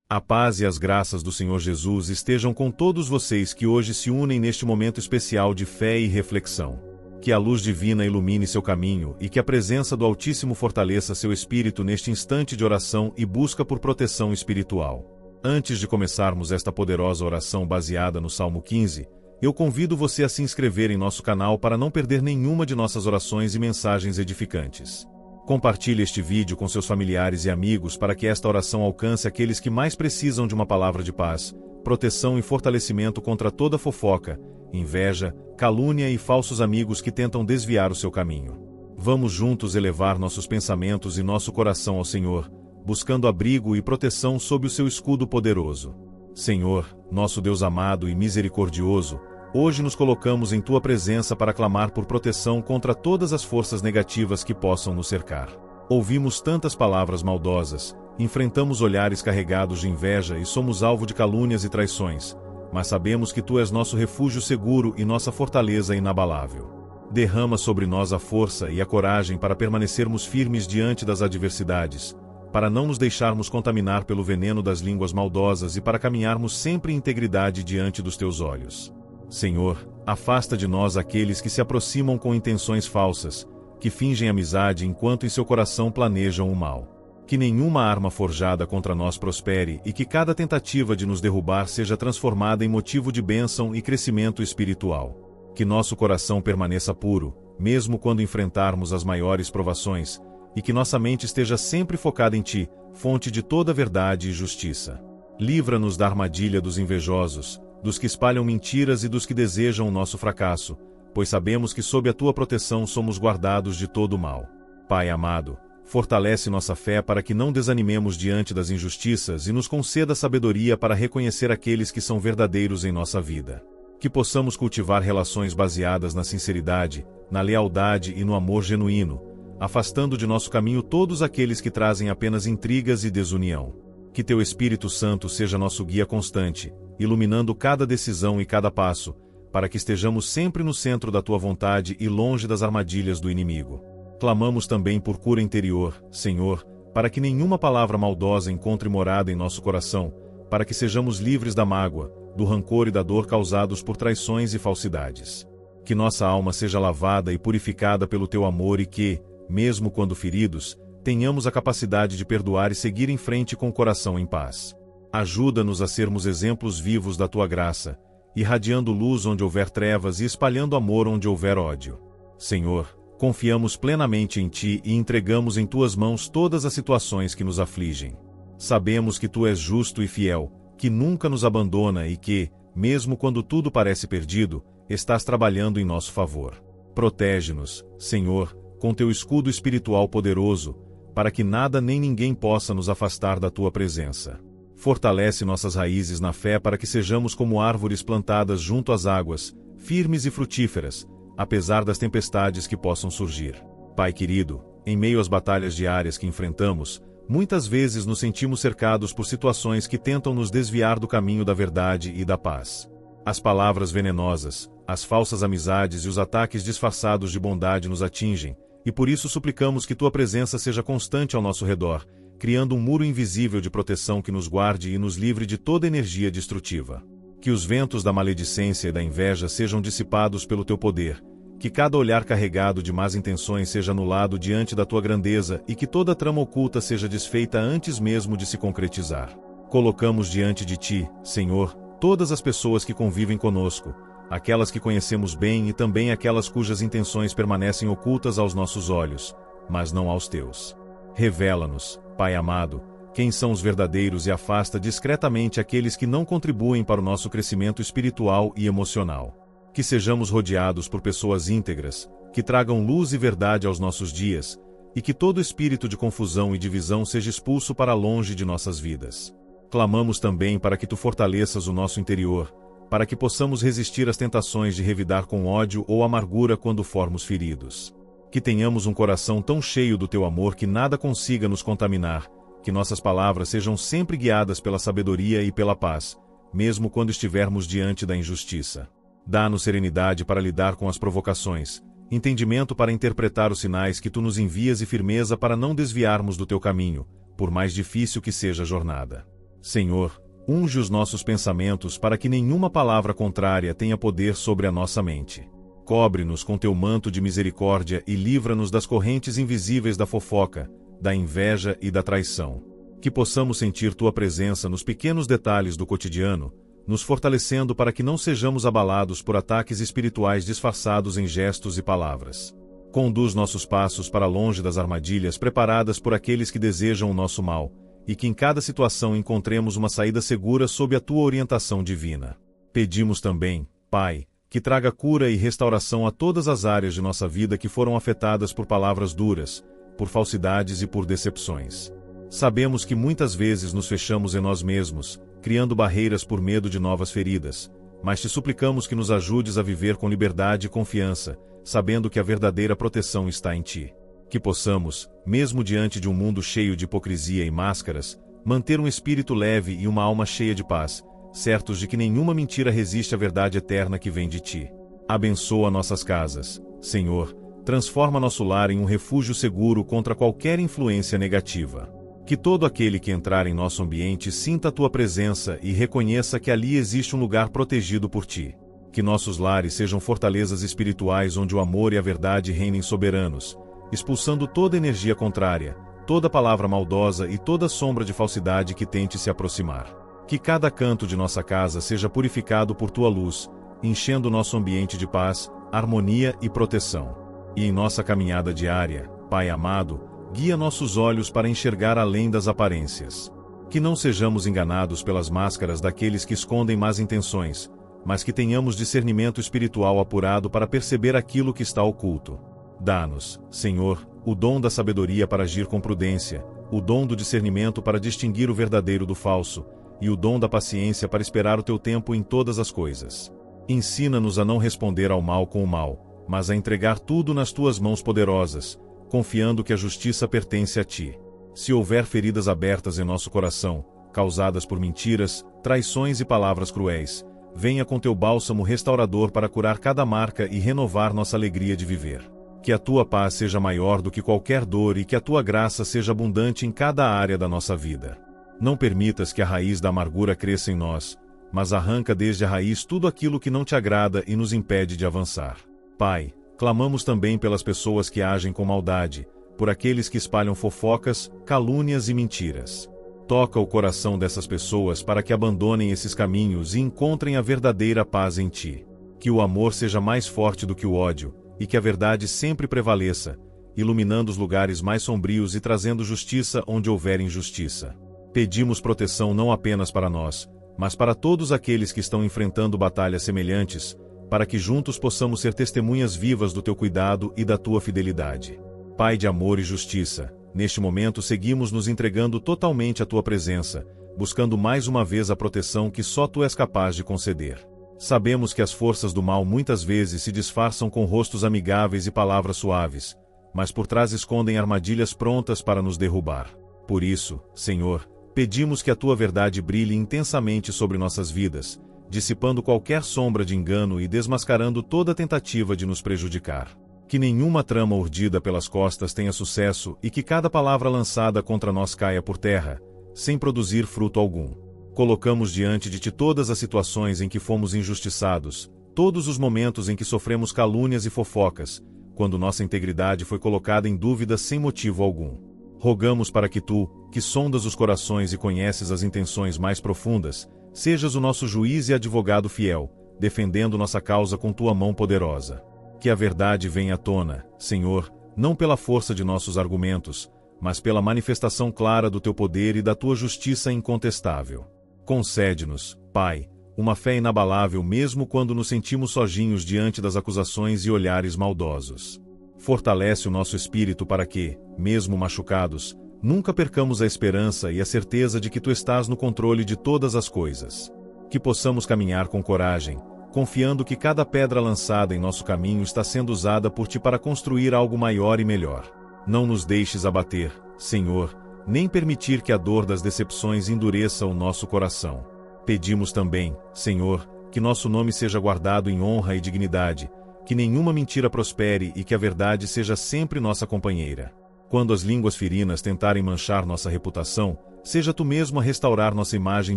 A paz e as graças do Senhor Jesus estejam com todos vocês que hoje se unem neste momento especial de fé e reflexão. Que a luz divina ilumine seu caminho e que a presença do Altíssimo fortaleça seu espírito neste instante de oração e busca por proteção espiritual. Antes de começarmos esta poderosa oração baseada no Salmo 15, eu convido você a se inscrever em nosso canal para não perder nenhuma de nossas orações e mensagens edificantes. Compartilhe este vídeo com seus familiares e amigos para que esta oração alcance aqueles que mais precisam de uma palavra de paz, proteção e fortalecimento contra toda fofoca, inveja, calúnia e falsos amigos que tentam desviar o seu caminho. Vamos juntos elevar nossos pensamentos e nosso coração ao Senhor, buscando abrigo e proteção sob o seu escudo poderoso. Senhor, nosso Deus amado e misericordioso, hoje nos colocamos em Tua presença para clamar por proteção contra todas as forças negativas que possam nos cercar. Ouvimos tantas palavras maldosas, enfrentamos olhares carregados de inveja e somos alvo de calúnias e traições, mas sabemos que Tu és nosso refúgio seguro e nossa fortaleza inabalável. Derrama sobre nós a força e a coragem para permanecermos firmes diante das adversidades, para não nos deixarmos contaminar pelo veneno das línguas maldosas e para caminharmos sempre em integridade diante dos Teus olhos. Senhor, afasta de nós aqueles que se aproximam com intenções falsas, que fingem amizade enquanto em seu coração planejam o mal. Que nenhuma arma forjada contra nós prospere e que cada tentativa de nos derrubar seja transformada em motivo de bênção e crescimento espiritual. Que nosso coração permaneça puro, mesmo quando enfrentarmos as maiores provações, e que nossa mente esteja sempre focada em Ti, fonte de toda verdade e justiça. Livra-nos da armadilha dos invejosos, dos que espalham mentiras e dos que desejam o nosso fracasso, pois sabemos que sob a Tua proteção somos guardados de todo o mal. Pai amado, fortalece nossa fé para que não desanimemos diante das injustiças e nos conceda sabedoria para reconhecer aqueles que são verdadeiros em nossa vida. Que possamos cultivar relações baseadas na sinceridade, na lealdade e no amor genuíno, afastando de nosso caminho todos aqueles que trazem apenas intrigas e desunião. Que Teu Espírito Santo seja nosso guia constante, iluminando cada decisão e cada passo, para que estejamos sempre no centro da Tua vontade e longe das armadilhas do inimigo. Clamamos também por cura interior, Senhor, para que nenhuma palavra maldosa encontre morada em nosso coração, para que sejamos livres da mágoa, do rancor e da dor causados por traições e falsidades. Que nossa alma seja lavada e purificada pelo Teu amor e que, mesmo quando feridos, tenhamos a capacidade de perdoar e seguir em frente com o coração em paz. Ajuda-nos a sermos exemplos vivos da Tua graça, irradiando luz onde houver trevas e espalhando amor onde houver ódio. Senhor, confiamos plenamente em Ti e entregamos em Tuas mãos todas as situações que nos afligem. Sabemos que Tu és justo e fiel, que nunca nos abandona e que, mesmo quando tudo parece perdido, estás trabalhando em nosso favor. Protege-nos, Senhor, com Teu escudo espiritual poderoso, para que nada nem ninguém possa nos afastar da Tua presença. Fortalece nossas raízes na fé para que sejamos como árvores plantadas junto às águas, firmes e frutíferas, apesar das tempestades que possam surgir. Pai querido, em meio às batalhas diárias que enfrentamos, muitas vezes nos sentimos cercados por situações que tentam nos desviar do caminho da verdade e da paz. As palavras venenosas, as falsas amizades e os ataques disfarçados de bondade nos atingem, e por isso suplicamos que Tua presença seja constante ao nosso redor, criando um muro invisível de proteção que nos guarde e nos livre de toda energia destrutiva. Que os ventos da maledicência e da inveja sejam dissipados pelo Teu poder, que cada olhar carregado de más intenções seja anulado diante da Tua grandeza e que toda trama oculta seja desfeita antes mesmo de se concretizar. Colocamos diante de Ti, Senhor, todas as pessoas que convivem conosco, aquelas que conhecemos bem e também aquelas cujas intenções permanecem ocultas aos nossos olhos, mas não aos Teus. Revela-nos, Pai amado, quem são os verdadeiros e afasta discretamente aqueles que não contribuem para o nosso crescimento espiritual e emocional. Que sejamos rodeados por pessoas íntegras, que tragam luz e verdade aos nossos dias, e que todo espírito de confusão e divisão seja expulso para longe de nossas vidas. Clamamos também para que Tu fortaleças o nosso interior, para que possamos resistir às tentações de revidar com ódio ou amargura quando formos feridos. Que tenhamos um coração tão cheio do Teu amor que nada consiga nos contaminar, que nossas palavras sejam sempre guiadas pela sabedoria e pela paz, mesmo quando estivermos diante da injustiça. Dá-nos serenidade para lidar com as provocações, entendimento para interpretar os sinais que Tu nos envias e firmeza para não desviarmos do Teu caminho, por mais difícil que seja a jornada. Senhor, unge os nossos pensamentos para que nenhuma palavra contrária tenha poder sobre a nossa mente. Cobre-nos com teu manto de misericórdia e livra-nos das correntes invisíveis da fofoca, da inveja e da traição. Que possamos sentir tua presença nos pequenos detalhes do cotidiano, nos fortalecendo para que não sejamos abalados por ataques espirituais disfarçados em gestos e palavras. Conduz nossos passos para longe das armadilhas preparadas por aqueles que desejam o nosso mal, e que em cada situação encontremos uma saída segura sob a tua orientação divina. Pedimos também, Pai, que traga cura e restauração a todas as áreas de nossa vida que foram afetadas por palavras duras, por falsidades e por decepções. Sabemos que muitas vezes nos fechamos em nós mesmos, criando barreiras por medo de novas feridas, mas te suplicamos que nos ajudes a viver com liberdade e confiança, sabendo que a verdadeira proteção está em ti. Que possamos, mesmo diante de um mundo cheio de hipocrisia e máscaras, manter um espírito leve e uma alma cheia de paz, certos de que nenhuma mentira resiste à verdade eterna que vem de ti. Abençoa nossas casas, Senhor, transforma nosso lar em um refúgio seguro contra qualquer influência negativa. Que todo aquele que entrar em nosso ambiente sinta a tua presença e reconheça que ali existe um lugar protegido por ti. Que nossos lares sejam fortalezas espirituais onde o amor e a verdade reinem soberanos, expulsando toda energia contrária, toda palavra maldosa e toda sombra de falsidade que tente se aproximar. Que cada canto de nossa casa seja purificado por tua luz, enchendo nosso ambiente de paz, harmonia e proteção. E em nossa caminhada diária, Pai amado, guia nossos olhos para enxergar além das aparências. Que não sejamos enganados pelas máscaras daqueles que escondem más intenções, mas que tenhamos discernimento espiritual apurado para perceber aquilo que está oculto. Dá-nos, Senhor, o dom da sabedoria para agir com prudência, o dom do discernimento para distinguir o verdadeiro do falso, e o dom da paciência para esperar o teu tempo em todas as coisas. Ensina-nos a não responder ao mal com o mal, mas a entregar tudo nas tuas mãos poderosas, confiando que a justiça pertence a ti. Se houver feridas abertas em nosso coração, causadas por mentiras, traições e palavras cruéis, venha com teu bálsamo restaurador para curar cada marca e renovar nossa alegria de viver. Que a tua paz seja maior do que qualquer dor e que a tua graça seja abundante em cada área da nossa vida. Não permitas que a raiz da amargura cresça em nós, mas arranca desde a raiz tudo aquilo que não te agrada e nos impede de avançar. Pai, clamamos também pelas pessoas que agem com maldade, por aqueles que espalham fofocas, calúnias e mentiras. Toca o coração dessas pessoas para que abandonem esses caminhos e encontrem a verdadeira paz em ti. Que o amor seja mais forte do que o ódio, e que a verdade sempre prevaleça, iluminando os lugares mais sombrios e trazendo justiça onde houver injustiça. Pedimos proteção não apenas para nós, mas para todos aqueles que estão enfrentando batalhas semelhantes, para que juntos possamos ser testemunhas vivas do teu cuidado e da tua fidelidade. Pai de amor e justiça, neste momento seguimos nos entregando totalmente à tua presença, buscando mais uma vez a proteção que só tu és capaz de conceder. Sabemos que as forças do mal muitas vezes se disfarçam com rostos amigáveis e palavras suaves, mas por trás escondem armadilhas prontas para nos derrubar. Por isso, Senhor, pedimos que a tua verdade brilhe intensamente sobre nossas vidas, dissipando qualquer sombra de engano e desmascarando toda tentativa de nos prejudicar. Que nenhuma trama urdida pelas costas tenha sucesso e que cada palavra lançada contra nós caia por terra, sem produzir fruto algum. Colocamos diante de ti todas as situações em que fomos injustiçados, todos os momentos em que sofremos calúnias e fofocas, quando nossa integridade foi colocada em dúvida sem motivo algum. Rogamos para que tu, que sondas os corações e conheces as intenções mais profundas, sejas o nosso juiz e advogado fiel, defendendo nossa causa com tua mão poderosa. Que a verdade venha à tona, Senhor, não pela força de nossos argumentos, mas pela manifestação clara do teu poder e da tua justiça incontestável. Concede-nos, Pai, uma fé inabalável mesmo quando nos sentimos sozinhos diante das acusações e olhares maldosos. Fortalece o nosso espírito para que, mesmo machucados, nunca percamos a esperança e a certeza de que tu estás no controle de todas as coisas. Que possamos caminhar com coragem, confiando que cada pedra lançada em nosso caminho está sendo usada por ti para construir algo maior e melhor. Não nos deixes abater, Senhor, nem permitir que a dor das decepções endureça o nosso coração. Pedimos também, Senhor, que nosso nome seja guardado em honra e dignidade, que nenhuma mentira prospere e que a verdade seja sempre nossa companheira. Quando as línguas ferinas tentarem manchar nossa reputação, seja tu mesmo a restaurar nossa imagem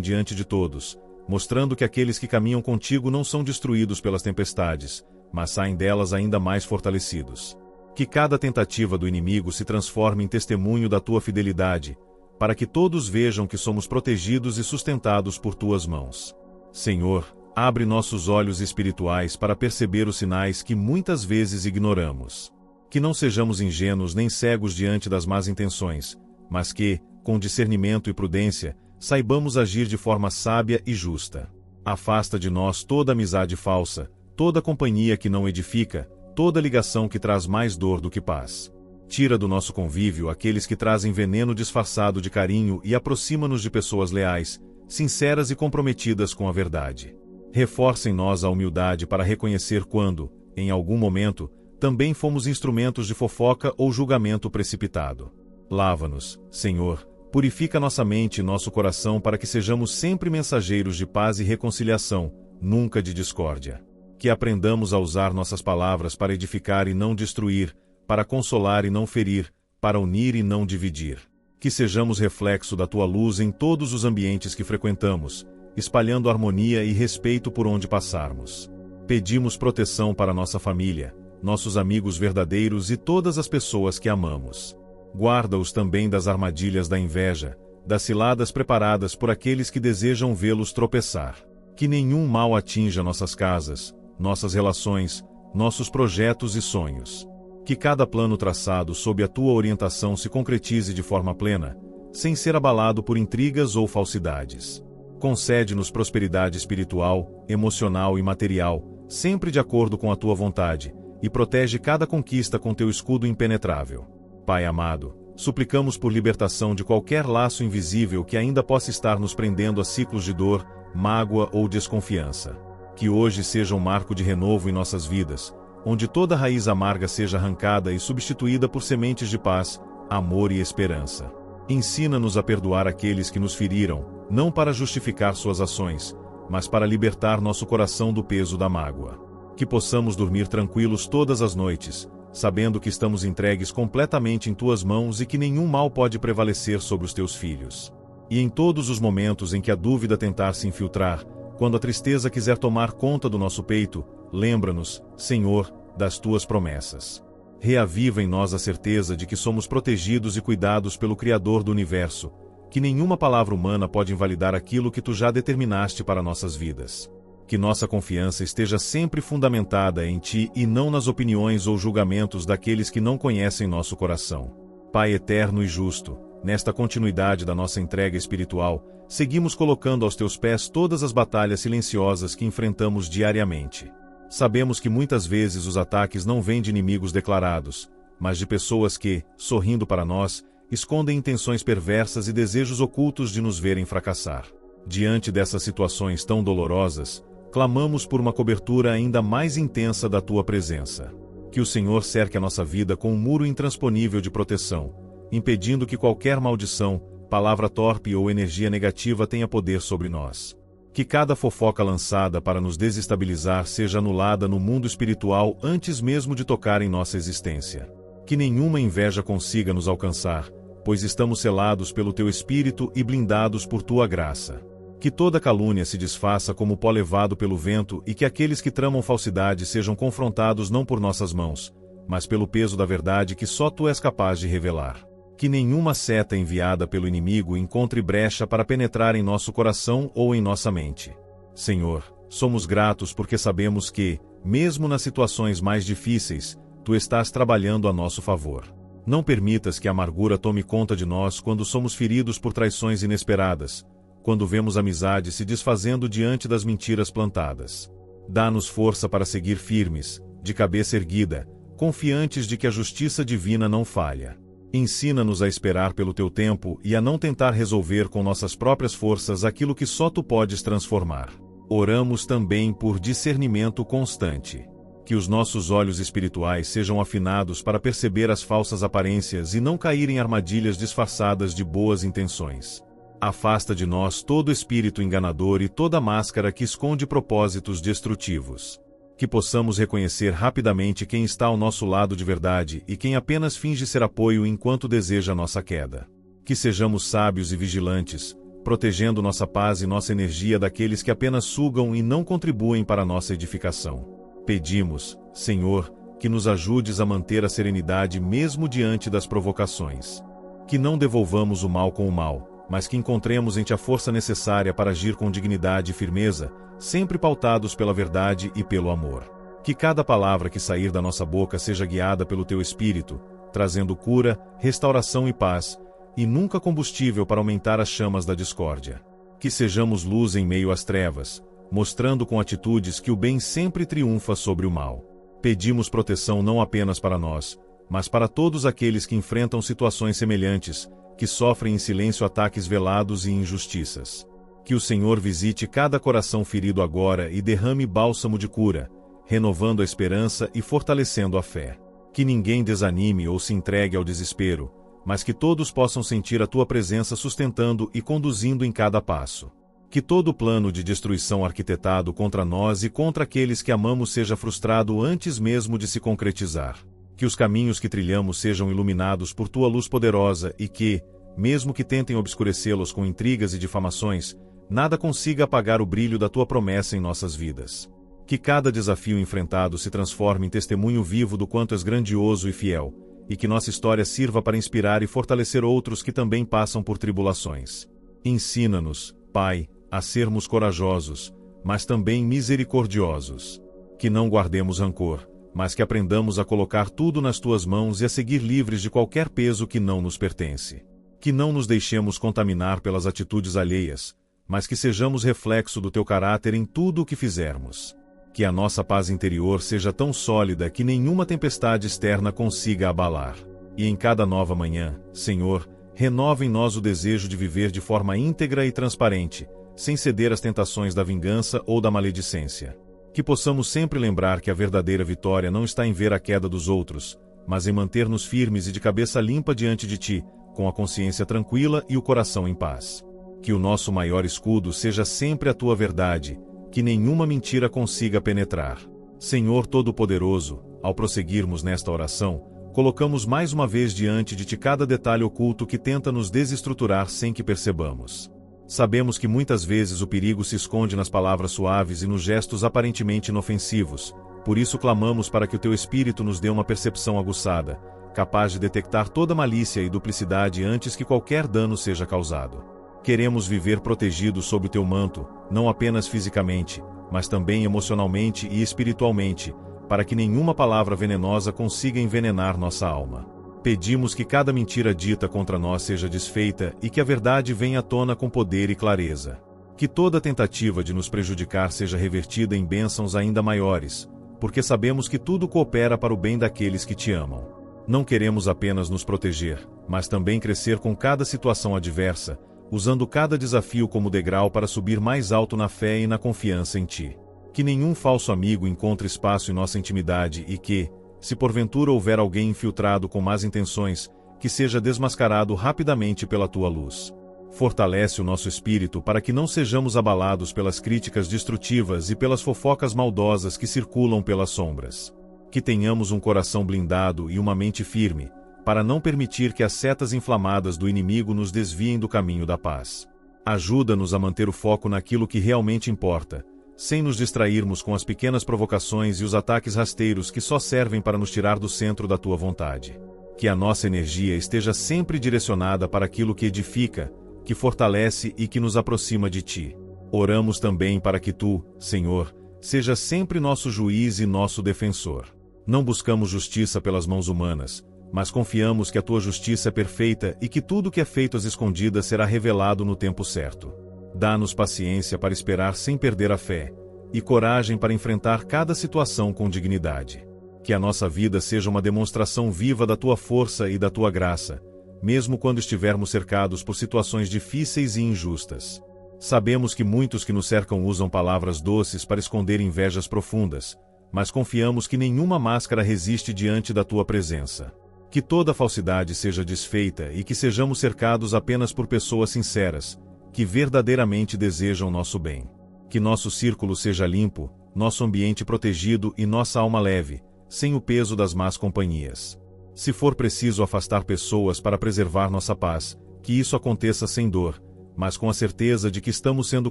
diante de todos, mostrando que aqueles que caminham contigo não são destruídos pelas tempestades, mas saem delas ainda mais fortalecidos. Que cada tentativa do inimigo se transforme em testemunho da tua fidelidade, para que todos vejam que somos protegidos e sustentados por tuas mãos. Senhor, abre nossos olhos espirituais para perceber os sinais que muitas vezes ignoramos. Que não sejamos ingênuos nem cegos diante das más intenções, mas que, com discernimento e prudência, saibamos agir de forma sábia e justa. Afasta de nós toda amizade falsa, toda companhia que não edifica, toda ligação que traz mais dor do que paz. Tira do nosso convívio aqueles que trazem veneno disfarçado de carinho e aproxima-nos de pessoas leais, sinceras e comprometidas com a verdade. Reforça em nós a humildade para reconhecer quando, em algum momento, também fomos instrumentos de fofoca ou julgamento precipitado. Lava-nos, Senhor, purifica nossa mente e nosso coração para que sejamos sempre mensageiros de paz e reconciliação, nunca de discórdia. Que aprendamos a usar nossas palavras para edificar e não destruir, para consolar e não ferir, para unir e não dividir. Que sejamos reflexo da tua luz em todos os ambientes que frequentamos, espalhando harmonia e respeito por onde passarmos. Pedimos proteção para nossa família, nossos amigos verdadeiros e todas as pessoas que amamos. Guarda-os também das armadilhas da inveja, das ciladas preparadas por aqueles que desejam vê-los tropeçar. Que nenhum mal atinja nossas casas, nossas relações, nossos projetos e sonhos. Que cada plano traçado sob a tua orientação se concretize de forma plena, sem ser abalado por intrigas ou falsidades. Concede-nos prosperidade espiritual, emocional e material, sempre de acordo com a tua vontade, e protege cada conquista com teu escudo impenetrável. Pai amado, suplicamos por libertação de qualquer laço invisível que ainda possa estar nos prendendo a ciclos de dor, mágoa ou desconfiança. Que hoje seja um marco de renovo em nossas vidas, onde toda raiz amarga seja arrancada e substituída por sementes de paz, amor e esperança. Ensina-nos a perdoar aqueles que nos feriram, não para justificar suas ações, mas para libertar nosso coração do peso da mágoa. Que possamos dormir tranquilos todas as noites, sabendo que estamos entregues completamente em tuas mãos e que nenhum mal pode prevalecer sobre os teus filhos. E em todos os momentos em que a dúvida tentar se infiltrar, quando a tristeza quiser tomar conta do nosso peito, lembra-nos, Senhor, das tuas promessas. Reaviva em nós a certeza de que somos protegidos e cuidados pelo Criador do Universo, que nenhuma palavra humana pode invalidar aquilo que tu já determinaste para nossas vidas. Que nossa confiança esteja sempre fundamentada em ti e não nas opiniões ou julgamentos daqueles que não conhecem nosso coração. Pai eterno e justo, nesta continuidade da nossa entrega espiritual, seguimos colocando aos teus pés todas as batalhas silenciosas que enfrentamos diariamente. Sabemos que muitas vezes os ataques não vêm de inimigos declarados, mas de pessoas que, sorrindo para nós, escondem intenções perversas e desejos ocultos de nos verem fracassar. Diante dessas situações tão dolorosas, clamamos por uma cobertura ainda mais intensa da tua presença. Que o Senhor cerque a nossa vida com um muro intransponível de proteção, impedindo que qualquer maldição, palavra torpe ou energia negativa tenha poder sobre nós. Que cada fofoca lançada para nos desestabilizar seja anulada no mundo espiritual antes mesmo de tocar em nossa existência. Que nenhuma inveja consiga nos alcançar, pois estamos selados pelo teu Espírito e blindados por tua graça. Que toda calúnia se desfaça como pó levado pelo vento e que aqueles que tramam falsidade sejam confrontados não por nossas mãos, mas pelo peso da verdade que só tu és capaz de revelar. Que nenhuma seta enviada pelo inimigo encontre brecha para penetrar em nosso coração ou em nossa mente. Senhor, somos gratos porque sabemos que, mesmo nas situações mais difíceis, tu estás trabalhando a nosso favor. Não permitas que a amargura tome conta de nós quando somos feridos por traições inesperadas, quando vemos amizade se desfazendo diante das mentiras plantadas. Dá-nos força para seguir firmes, de cabeça erguida, confiantes de que a justiça divina não falha. Ensina-nos a esperar pelo teu tempo e a não tentar resolver com nossas próprias forças aquilo que só tu podes transformar. Oramos também por discernimento constante. Que os nossos olhos espirituais sejam afinados para perceber as falsas aparências e não cair em armadilhas disfarçadas de boas intenções. Afasta de nós todo espírito enganador e toda máscara que esconde propósitos destrutivos. Que possamos reconhecer rapidamente quem está ao nosso lado de verdade e quem apenas finge ser apoio enquanto deseja nossa queda. Que sejamos sábios e vigilantes, protegendo nossa paz e nossa energia daqueles que apenas sugam e não contribuem para nossa edificação. Pedimos, Senhor, que nos ajudes a manter a serenidade mesmo diante das provocações. Que não devolvamos o mal com o mal, mas que encontremos em Ti a força necessária para agir com dignidade e firmeza, sempre pautados pela verdade e pelo amor. Que cada palavra que sair da nossa boca seja guiada pelo Teu Espírito, trazendo cura, restauração e paz, e nunca combustível para aumentar as chamas da discórdia. Que sejamos luz em meio às trevas, mostrando com atitudes que o bem sempre triunfa sobre o mal. Pedimos proteção não apenas para nós, mas para todos aqueles que enfrentam situações semelhantes, que sofrem em silêncio ataques velados e injustiças. Que o Senhor visite cada coração ferido agora e derrame bálsamo de cura, renovando a esperança e fortalecendo a fé. Que ninguém desanime ou se entregue ao desespero, mas que todos possam sentir a Tua presença sustentando e conduzindo em cada passo. Que todo plano de destruição arquitetado contra nós e contra aqueles que amamos seja frustrado antes mesmo de se concretizar. Que os caminhos que trilhamos sejam iluminados por Tua luz poderosa e que, mesmo que tentem obscurecê-los com intrigas e difamações, nada consiga apagar o brilho da Tua promessa em nossas vidas. Que cada desafio enfrentado se transforme em testemunho vivo do quanto és grandioso e fiel, e que nossa história sirva para inspirar e fortalecer outros que também passam por tribulações. Ensina-nos, Pai, a sermos corajosos, mas também misericordiosos. Que não guardemos rancor, mas que aprendamos a colocar tudo nas Tuas mãos e a seguir livres de qualquer peso que não nos pertence. Que não nos deixemos contaminar pelas atitudes alheias, mas que sejamos reflexo do Teu caráter em tudo o que fizermos. Que a nossa paz interior seja tão sólida que nenhuma tempestade externa consiga abalar. E em cada nova manhã, Senhor, renova em nós o desejo de viver de forma íntegra e transparente, sem ceder às tentações da vingança ou da maledicência. Que possamos sempre lembrar que a verdadeira vitória não está em ver a queda dos outros, mas em manter-nos firmes e de cabeça limpa diante de Ti, com a consciência tranquila e o coração em paz. Que o nosso maior escudo seja sempre a Tua verdade, que nenhuma mentira consiga penetrar. Senhor Todo-Poderoso, ao prosseguirmos nesta oração, colocamos mais uma vez diante de Ti cada detalhe oculto que tenta nos desestruturar sem que percebamos. Sabemos que muitas vezes o perigo se esconde nas palavras suaves e nos gestos aparentemente inofensivos, por isso clamamos para que o Teu Espírito nos dê uma percepção aguçada, capaz de detectar toda malícia e duplicidade antes que qualquer dano seja causado. Queremos viver protegidos sob o Teu manto, não apenas fisicamente, mas também emocionalmente e espiritualmente, para que nenhuma palavra venenosa consiga envenenar nossa alma. Pedimos que cada mentira dita contra nós seja desfeita e que a verdade venha à tona com poder e clareza. Que toda tentativa de nos prejudicar seja revertida em bênçãos ainda maiores, porque sabemos que tudo coopera para o bem daqueles que Te amam. Não queremos apenas nos proteger, mas também crescer com cada situação adversa, usando cada desafio como degrau para subir mais alto na fé e na confiança em Ti. Que nenhum falso amigo encontre espaço em nossa intimidade e que, se porventura houver alguém infiltrado com más intenções, que seja desmascarado rapidamente pela Tua luz. Fortalece o nosso espírito para que não sejamos abalados pelas críticas destrutivas e pelas fofocas maldosas que circulam pelas sombras. Que tenhamos um coração blindado e uma mente firme, para não permitir que as setas inflamadas do inimigo nos desviem do caminho da paz. Ajuda-nos a manter o foco naquilo que realmente importa, sem nos distrairmos com as pequenas provocações e os ataques rasteiros que só servem para nos tirar do centro da Tua vontade. Que a nossa energia esteja sempre direcionada para aquilo que edifica, que fortalece e que nos aproxima de Ti. Oramos também para que Tu, Senhor, seja sempre nosso juiz e nosso defensor. Não buscamos justiça pelas mãos humanas, mas confiamos que a Tua justiça é perfeita e que tudo que é feito às escondidas será revelado no tempo certo. Dá-nos paciência para esperar sem perder a fé, e coragem para enfrentar cada situação com dignidade. Que a nossa vida seja uma demonstração viva da Tua força e da Tua graça, mesmo quando estivermos cercados por situações difíceis e injustas. Sabemos que muitos que nos cercam usam palavras doces para esconder invejas profundas, mas confiamos que nenhuma máscara resiste diante da Tua presença. Que toda falsidade seja desfeita e que sejamos cercados apenas por pessoas sinceras, que verdadeiramente desejam nosso bem. Que nosso círculo seja limpo, nosso ambiente protegido e nossa alma leve, sem o peso das más companhias. Se for preciso afastar pessoas para preservar nossa paz, que isso aconteça sem dor, mas com a certeza de que estamos sendo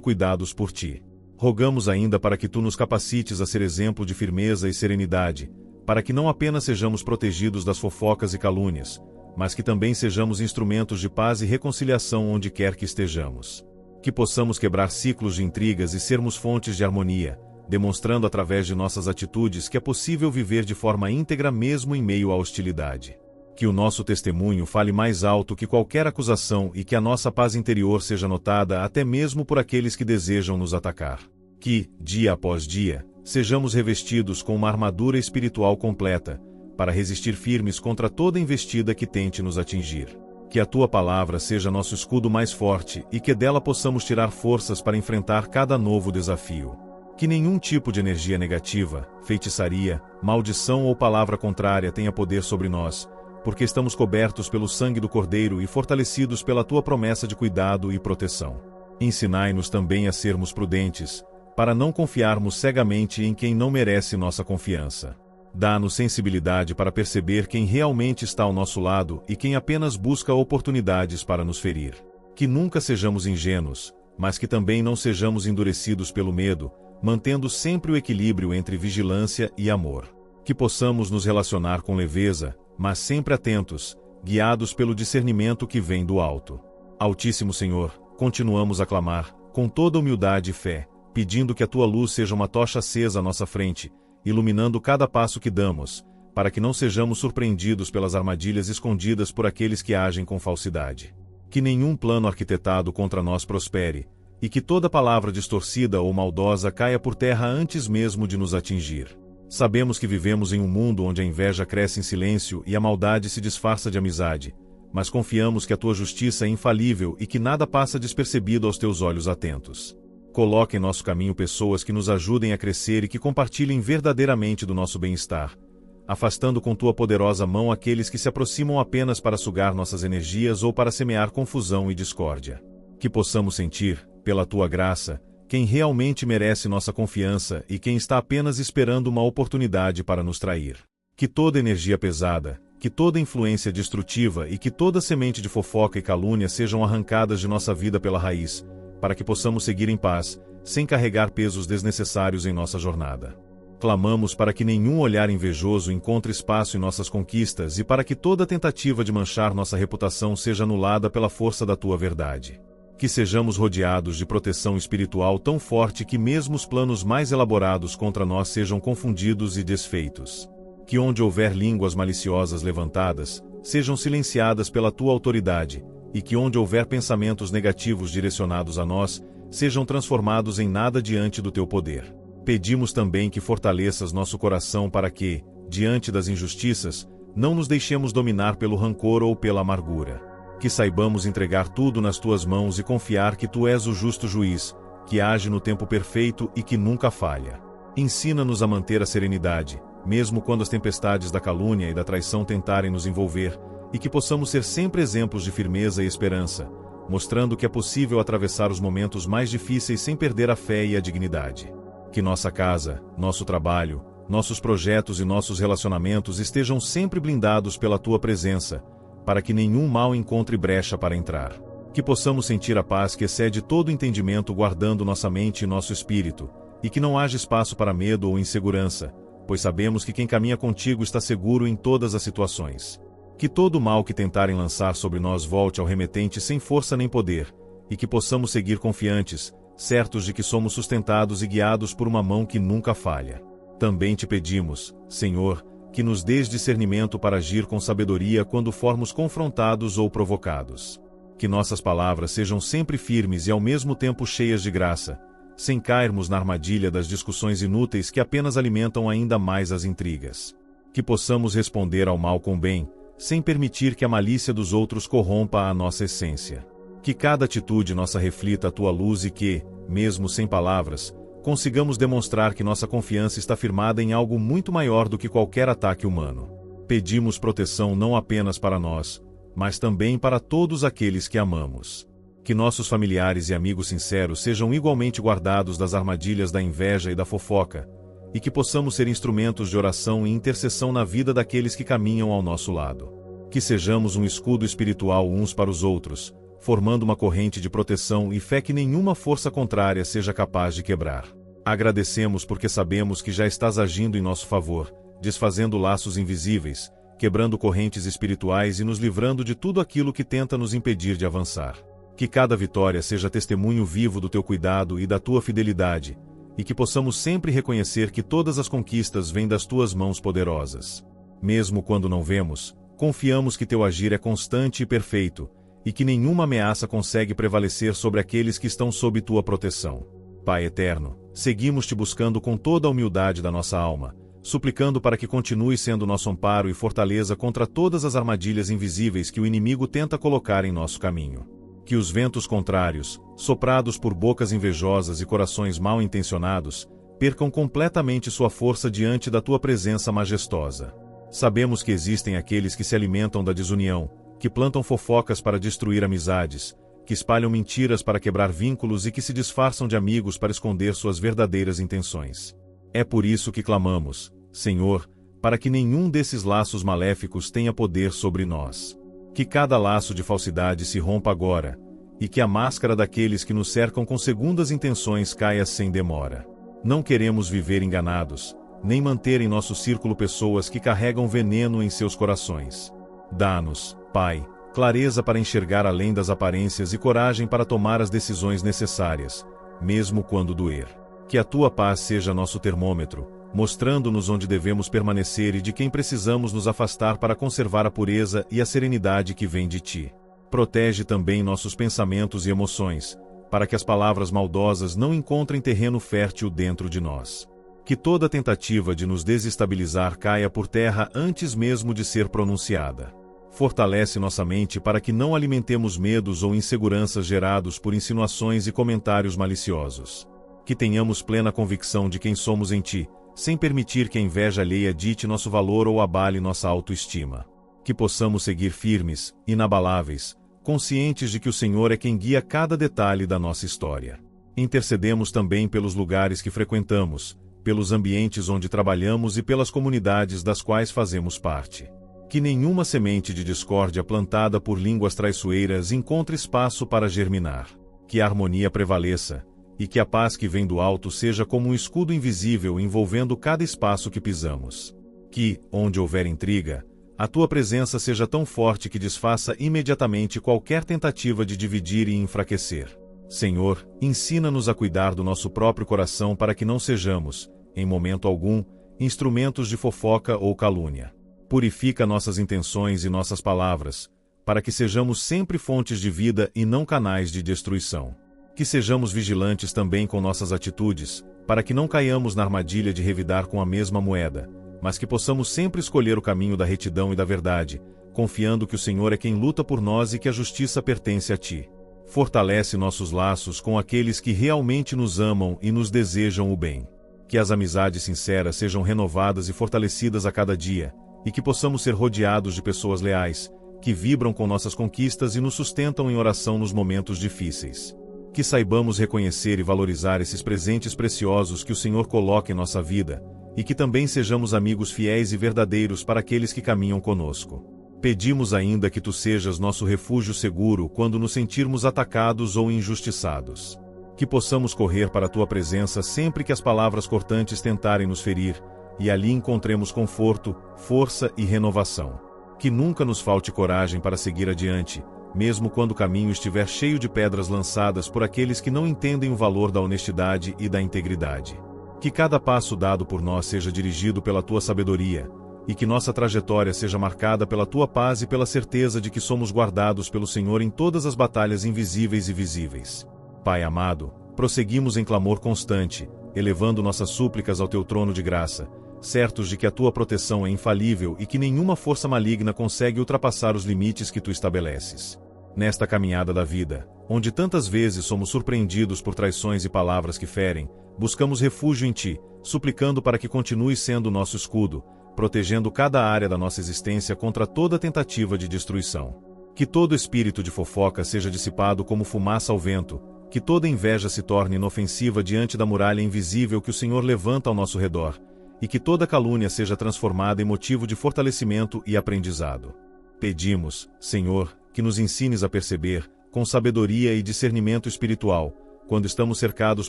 cuidados por Ti. Rogamos ainda para que Tu nos capacites a ser exemplo de firmeza e serenidade, para que não apenas sejamos protegidos das fofocas e calúnias, mas que também sejamos instrumentos de paz e reconciliação onde quer que estejamos. Que possamos quebrar ciclos de intrigas e sermos fontes de harmonia, demonstrando através de nossas atitudes que é possível viver de forma íntegra mesmo em meio à hostilidade. Que o nosso testemunho fale mais alto que qualquer acusação e que a nossa paz interior seja notada até mesmo por aqueles que desejam nos atacar. Que, dia após dia, sejamos revestidos com uma armadura espiritual completa, para resistir firmes contra toda investida que tente nos atingir. Que a Tua palavra seja nosso escudo mais forte e que dela possamos tirar forças para enfrentar cada novo desafio. Que nenhum tipo de energia negativa, feitiçaria, maldição ou palavra contrária tenha poder sobre nós, porque estamos cobertos pelo sangue do Cordeiro e fortalecidos pela Tua promessa de cuidado e proteção. Ensinai-nos também a sermos prudentes, para não confiarmos cegamente em quem não merece nossa confiança. Dá-nos sensibilidade para perceber quem realmente está ao nosso lado e quem apenas busca oportunidades para nos ferir. Que nunca sejamos ingênuos, mas que também não sejamos endurecidos pelo medo, mantendo sempre o equilíbrio entre vigilância e amor. Que possamos nos relacionar com leveza, mas sempre atentos, guiados pelo discernimento que vem do alto. Altíssimo Senhor, continuamos a clamar, com toda humildade e fé, pedindo que a Tua luz seja uma tocha acesa à nossa frente, iluminando cada passo que damos, para que não sejamos surpreendidos pelas armadilhas escondidas por aqueles que agem com falsidade. Que nenhum plano arquitetado contra nós prospere, e que toda palavra distorcida ou maldosa caia por terra antes mesmo de nos atingir. Sabemos que vivemos em um mundo onde a inveja cresce em silêncio e a maldade se disfarça de amizade, mas confiamos que a Tua justiça é infalível e que nada passa despercebido aos Teus olhos atentos. Coloque em nosso caminho pessoas que nos ajudem a crescer e que compartilhem verdadeiramente do nosso bem-estar, afastando com Tua poderosa mão aqueles que se aproximam apenas para sugar nossas energias ou para semear confusão e discórdia. Que possamos sentir, pela Tua graça, quem realmente merece nossa confiança e quem está apenas esperando uma oportunidade para nos trair. Que toda energia pesada, que toda influência destrutiva e que toda semente de fofoca e calúnia sejam arrancadas de nossa vida pela raiz, para que possamos seguir em paz, sem carregar pesos desnecessários em nossa jornada. Clamamos para que nenhum olhar invejoso encontre espaço em nossas conquistas e para que toda tentativa de manchar nossa reputação seja anulada pela força da Tua verdade. Que sejamos rodeados de proteção espiritual tão forte que mesmo os planos mais elaborados contra nós sejam confundidos e desfeitos. Que onde houver línguas maliciosas levantadas, sejam silenciadas pela Tua autoridade, e que onde houver pensamentos negativos direcionados a nós, sejam transformados em nada diante do Teu poder. Pedimos também que fortaleças nosso coração para que, diante das injustiças, não nos deixemos dominar pelo rancor ou pela amargura. Que saibamos entregar tudo nas Tuas mãos e confiar que Tu és o justo juiz, que age no tempo perfeito e que nunca falha. Ensina-nos a manter a serenidade, mesmo quando as tempestades da calúnia e da traição tentarem nos envolver, e que possamos ser sempre exemplos de firmeza e esperança, mostrando que é possível atravessar os momentos mais difíceis sem perder a fé e a dignidade. Que nossa casa, nosso trabalho, nossos projetos e nossos relacionamentos estejam sempre blindados pela Tua presença, para que nenhum mal encontre brecha para entrar. Que possamos sentir a paz que excede todo entendimento guardando nossa mente e nosso espírito, e que não haja espaço para medo ou insegurança, pois sabemos que quem caminha contigo está seguro em todas as situações. Que todo o mal que tentarem lançar sobre nós volte ao remetente sem força nem poder, e que possamos seguir confiantes, certos de que somos sustentados e guiados por uma mão que nunca falha. Também Te pedimos, Senhor, que nos dês discernimento para agir com sabedoria quando formos confrontados ou provocados. Que nossas palavras sejam sempre firmes e ao mesmo tempo cheias de graça, sem cairmos na armadilha das discussões inúteis que apenas alimentam ainda mais as intrigas. Que possamos responder ao mal com bem, sem permitir que a malícia dos outros corrompa a nossa essência. Que cada atitude nossa reflita a Tua luz e que, mesmo sem palavras, consigamos demonstrar que nossa confiança está firmada em algo muito maior do que qualquer ataque humano. Pedimos proteção não apenas para nós, mas também para todos aqueles que amamos. Que nossos familiares e amigos sinceros sejam igualmente guardados das armadilhas da inveja e da fofoca, e que possamos ser instrumentos de oração e intercessão na vida daqueles que caminham ao nosso lado. Que sejamos um escudo espiritual uns para os outros, formando uma corrente de proteção e fé que nenhuma força contrária seja capaz de quebrar. Agradecemos porque sabemos que já estás agindo em nosso favor, desfazendo laços invisíveis, quebrando correntes espirituais e nos livrando de tudo aquilo que tenta nos impedir de avançar. Que cada vitória seja testemunho vivo do teu cuidado e da tua fidelidade, e que possamos sempre reconhecer que todas as conquistas vêm das tuas mãos poderosas. Mesmo quando não vemos, confiamos que teu agir é constante e perfeito, e que nenhuma ameaça consegue prevalecer sobre aqueles que estão sob tua proteção. Pai eterno, seguimos te buscando com toda a humildade da nossa alma, suplicando para que continue sendo nosso amparo e fortaleza contra todas as armadilhas invisíveis que o inimigo tenta colocar em nosso caminho. Que os ventos contrários, soprados por bocas invejosas e corações mal intencionados, percam completamente sua força diante da tua presença majestosa. Sabemos que existem aqueles que se alimentam da desunião, que plantam fofocas para destruir amizades, que espalham mentiras para quebrar vínculos e que se disfarçam de amigos para esconder suas verdadeiras intenções. É por isso que clamamos, Senhor, para que nenhum desses laços maléficos tenha poder sobre nós. Que cada laço de falsidade se rompa agora, e que a máscara daqueles que nos cercam com segundas intenções caia sem demora. Não queremos viver enganados, nem manter em nosso círculo pessoas que carregam veneno em seus corações. Dá-nos, Pai, clareza para enxergar além das aparências e coragem para tomar as decisões necessárias, mesmo quando doer. Que a tua paz seja nosso termômetro, mostrando-nos onde devemos permanecer e de quem precisamos nos afastar para conservar a pureza e a serenidade que vem de ti. Protege também nossos pensamentos e emoções, para que as palavras maldosas não encontrem terreno fértil dentro de nós. Que toda tentativa de nos desestabilizar caia por terra antes mesmo de ser pronunciada. Fortalece nossa mente para que não alimentemos medos ou inseguranças gerados por insinuações e comentários maliciosos. Que tenhamos plena convicção de quem somos em ti, sem permitir que a inveja alheia dite nosso valor ou abale nossa autoestima. Que possamos seguir firmes, inabaláveis, conscientes de que o Senhor é quem guia cada detalhe da nossa história. Intercedemos também pelos lugares que frequentamos, pelos ambientes onde trabalhamos e pelas comunidades das quais fazemos parte. Que nenhuma semente de discórdia plantada por línguas traiçoeiras encontre espaço para germinar. Que a harmonia prevaleça, e que a paz que vem do alto seja como um escudo invisível envolvendo cada espaço que pisamos. Que, onde houver intriga, a tua presença seja tão forte que desfaça imediatamente qualquer tentativa de dividir e enfraquecer. Senhor, ensina-nos a cuidar do nosso próprio coração para que não sejamos, em momento algum, instrumentos de fofoca ou calúnia. Purifica nossas intenções e nossas palavras, para que sejamos sempre fontes de vida e não canais de destruição. Que sejamos vigilantes também com nossas atitudes, para que não caiamos na armadilha de revidar com a mesma moeda, mas que possamos sempre escolher o caminho da retidão e da verdade, confiando que o Senhor é quem luta por nós e que a justiça pertence a ti. Fortalece nossos laços com aqueles que realmente nos amam e nos desejam o bem. Que as amizades sinceras sejam renovadas e fortalecidas a cada dia, e que possamos ser rodeados de pessoas leais, que vibram com nossas conquistas e nos sustentam em oração nos momentos difíceis. Que saibamos reconhecer e valorizar esses presentes preciosos que o Senhor coloca em nossa vida, e que também sejamos amigos fiéis e verdadeiros para aqueles que caminham conosco. Pedimos ainda que tu sejas nosso refúgio seguro quando nos sentirmos atacados ou injustiçados. Que possamos correr para a tua presença sempre que as palavras cortantes tentarem nos ferir, e ali encontremos conforto, força e renovação. Que nunca nos falte coragem para seguir adiante, mesmo quando o caminho estiver cheio de pedras lançadas por aqueles que não entendem o valor da honestidade e da integridade. Que cada passo dado por nós seja dirigido pela tua sabedoria, e que nossa trajetória seja marcada pela tua paz e pela certeza de que somos guardados pelo Senhor em todas as batalhas invisíveis e visíveis. Pai amado, prosseguimos em clamor constante, elevando nossas súplicas ao teu trono de graça, certos de que a tua proteção é infalível e que nenhuma força maligna consegue ultrapassar os limites que tu estabeleces. Nesta caminhada da vida, onde tantas vezes somos surpreendidos por traições e palavras que ferem, buscamos refúgio em ti, suplicando para que continues sendo nosso escudo, protegendo cada área da nossa existência contra toda tentativa de destruição. Que todo espírito de fofoca seja dissipado como fumaça ao vento, que toda inveja se torne inofensiva diante da muralha invisível que o Senhor levanta ao nosso redor, e que toda calúnia seja transformada em motivo de fortalecimento e aprendizado. Pedimos, Senhor, que nos ensines a perceber, com sabedoria e discernimento espiritual, quando estamos cercados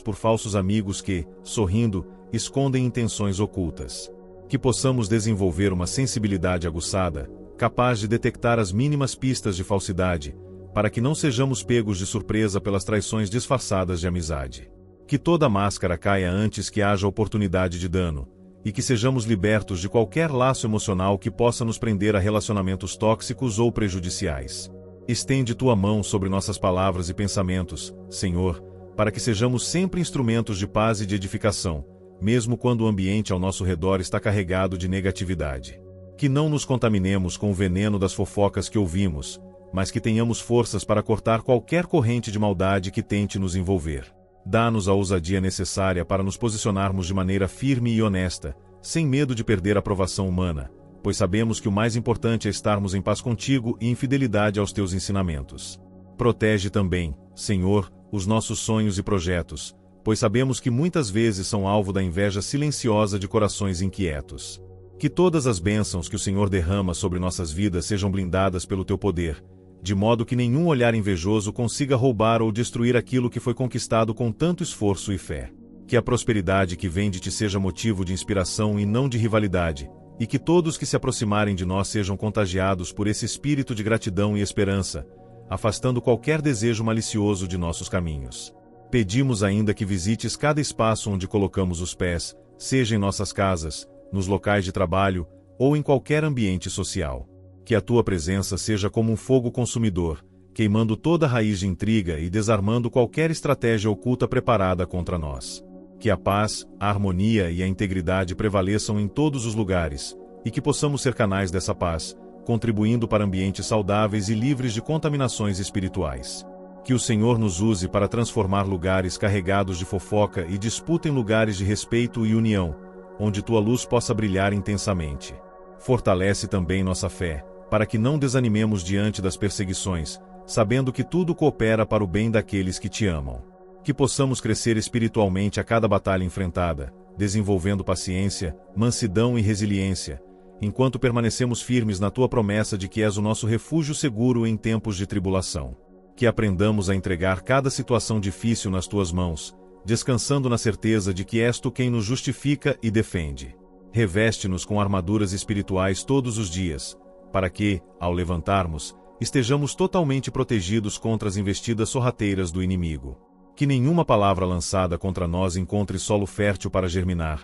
por falsos amigos que, sorrindo, escondem intenções ocultas. Que possamos desenvolver uma sensibilidade aguçada, capaz de detectar as mínimas pistas de falsidade, para que não sejamos pegos de surpresa pelas traições disfarçadas de amizade. Que toda máscara caia antes que haja oportunidade de dano, e que sejamos libertos de qualquer laço emocional que possa nos prender a relacionamentos tóxicos ou prejudiciais. Estende tua mão sobre nossas palavras e pensamentos, Senhor, para que sejamos sempre instrumentos de paz e de edificação, mesmo quando o ambiente ao nosso redor está carregado de negatividade. Que não nos contaminemos com o veneno das fofocas que ouvimos, mas que tenhamos forças para cortar qualquer corrente de maldade que tente nos envolver. Dá-nos a ousadia necessária para nos posicionarmos de maneira firme e honesta, sem medo de perder a aprovação humana, pois sabemos que o mais importante é estarmos em paz contigo e em fidelidade aos teus ensinamentos. Protege também, Senhor, os nossos sonhos e projetos, pois sabemos que muitas vezes são alvo da inveja silenciosa de corações inquietos. Que todas as bênçãos que o Senhor derrama sobre nossas vidas sejam blindadas pelo teu poder, de modo que nenhum olhar invejoso consiga roubar ou destruir aquilo que foi conquistado com tanto esforço e fé. Que a prosperidade que vem de ti seja motivo de inspiração e não de rivalidade, e que todos que se aproximarem de nós sejam contagiados por esse espírito de gratidão e esperança, afastando qualquer desejo malicioso de nossos caminhos. Pedimos ainda que visites cada espaço onde colocamos os pés, seja em nossas casas, nos locais de trabalho, ou em qualquer ambiente social. Que a tua presença seja como um fogo consumidor, queimando toda raiz de intriga e desarmando qualquer estratégia oculta preparada contra nós. Que a paz, a harmonia e a integridade prevaleçam em todos os lugares, e que possamos ser canais dessa paz, contribuindo para ambientes saudáveis e livres de contaminações espirituais. Que o Senhor nos use para transformar lugares carregados de fofoca e disputa em lugares de respeito e união, onde tua luz possa brilhar intensamente. Fortalece também nossa fé, para que não desanimemos diante das perseguições, sabendo que tudo coopera para o bem daqueles que te amam. Que possamos crescer espiritualmente a cada batalha enfrentada, desenvolvendo paciência, mansidão e resiliência, enquanto permanecemos firmes na tua promessa de que és o nosso refúgio seguro em tempos de tribulação. Que aprendamos a entregar cada situação difícil nas tuas mãos, descansando na certeza de que és tu quem nos justifica e defende. Reveste-nos com armaduras espirituais todos os dias, para que, ao levantarmos, estejamos totalmente protegidos contra as investidas sorrateiras do inimigo. Que nenhuma palavra lançada contra nós encontre solo fértil para germinar,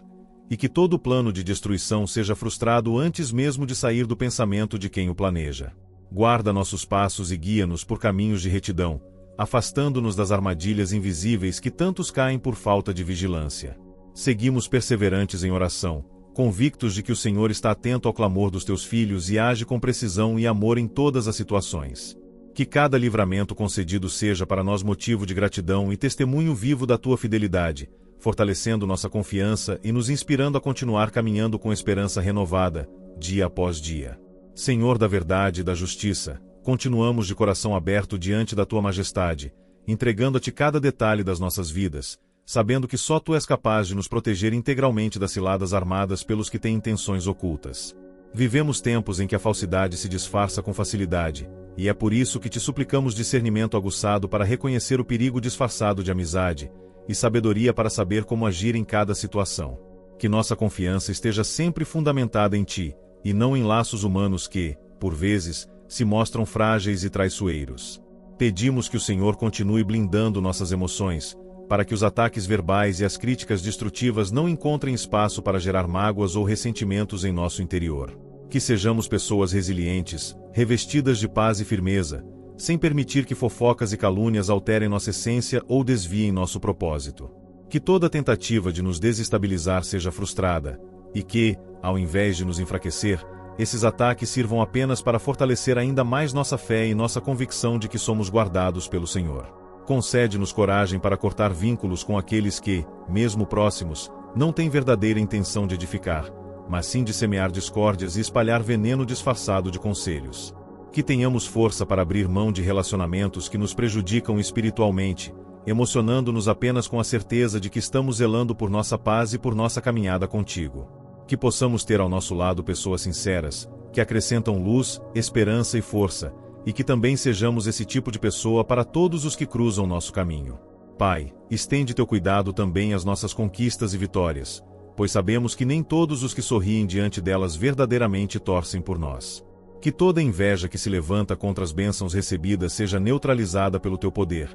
e que todo plano de destruição seja frustrado antes mesmo de sair do pensamento de quem o planeja. Guarda nossos passos e guia-nos por caminhos de retidão, afastando-nos das armadilhas invisíveis que tantos caem por falta de vigilância. Seguimos perseverantes em oração, convictos de que o Senhor está atento ao clamor dos teus filhos e age com precisão e amor em todas as situações. Que cada livramento concedido seja para nós motivo de gratidão e testemunho vivo da tua fidelidade, fortalecendo nossa confiança e nos inspirando a continuar caminhando com esperança renovada, dia após dia. Senhor da verdade e da justiça, continuamos de coração aberto diante da tua majestade, entregando-te cada detalhe das nossas vidas, sabendo que só tu és capaz de nos proteger integralmente das ciladas armadas pelos que têm intenções ocultas. Vivemos tempos em que a falsidade se disfarça com facilidade, e é por isso que te suplicamos discernimento aguçado para reconhecer o perigo disfarçado de amizade, e sabedoria para saber como agir em cada situação. Que nossa confiança esteja sempre fundamentada em ti, e não em laços humanos que, por vezes, se mostram frágeis e traiçoeiros. Pedimos que o Senhor continue blindando nossas emoções, para que os ataques verbais e as críticas destrutivas não encontrem espaço para gerar mágoas ou ressentimentos em nosso interior. Que sejamos pessoas resilientes, revestidas de paz e firmeza, sem permitir que fofocas e calúnias alterem nossa essência ou desviem nosso propósito. Que toda tentativa de nos desestabilizar seja frustrada, e que, ao invés de nos enfraquecer, esses ataques sirvam apenas para fortalecer ainda mais nossa fé e nossa convicção de que somos guardados pelo Senhor. Concede-nos coragem para cortar vínculos com aqueles que, mesmo próximos, não têm verdadeira intenção de edificar, mas sim de semear discórdias e espalhar veneno disfarçado de conselhos. Que tenhamos força para abrir mão de relacionamentos que nos prejudicam espiritualmente, emocionando-nos apenas com a certeza de que estamos zelando por nossa paz e por nossa caminhada contigo. Que possamos ter ao nosso lado pessoas sinceras, que acrescentam luz, esperança e força, e que também sejamos esse tipo de pessoa para todos os que cruzam nosso caminho. Pai, estende teu cuidado também às nossas conquistas e vitórias, pois sabemos que nem todos os que sorriem diante delas verdadeiramente torcem por nós. Que toda inveja que se levanta contra as bênçãos recebidas seja neutralizada pelo teu poder,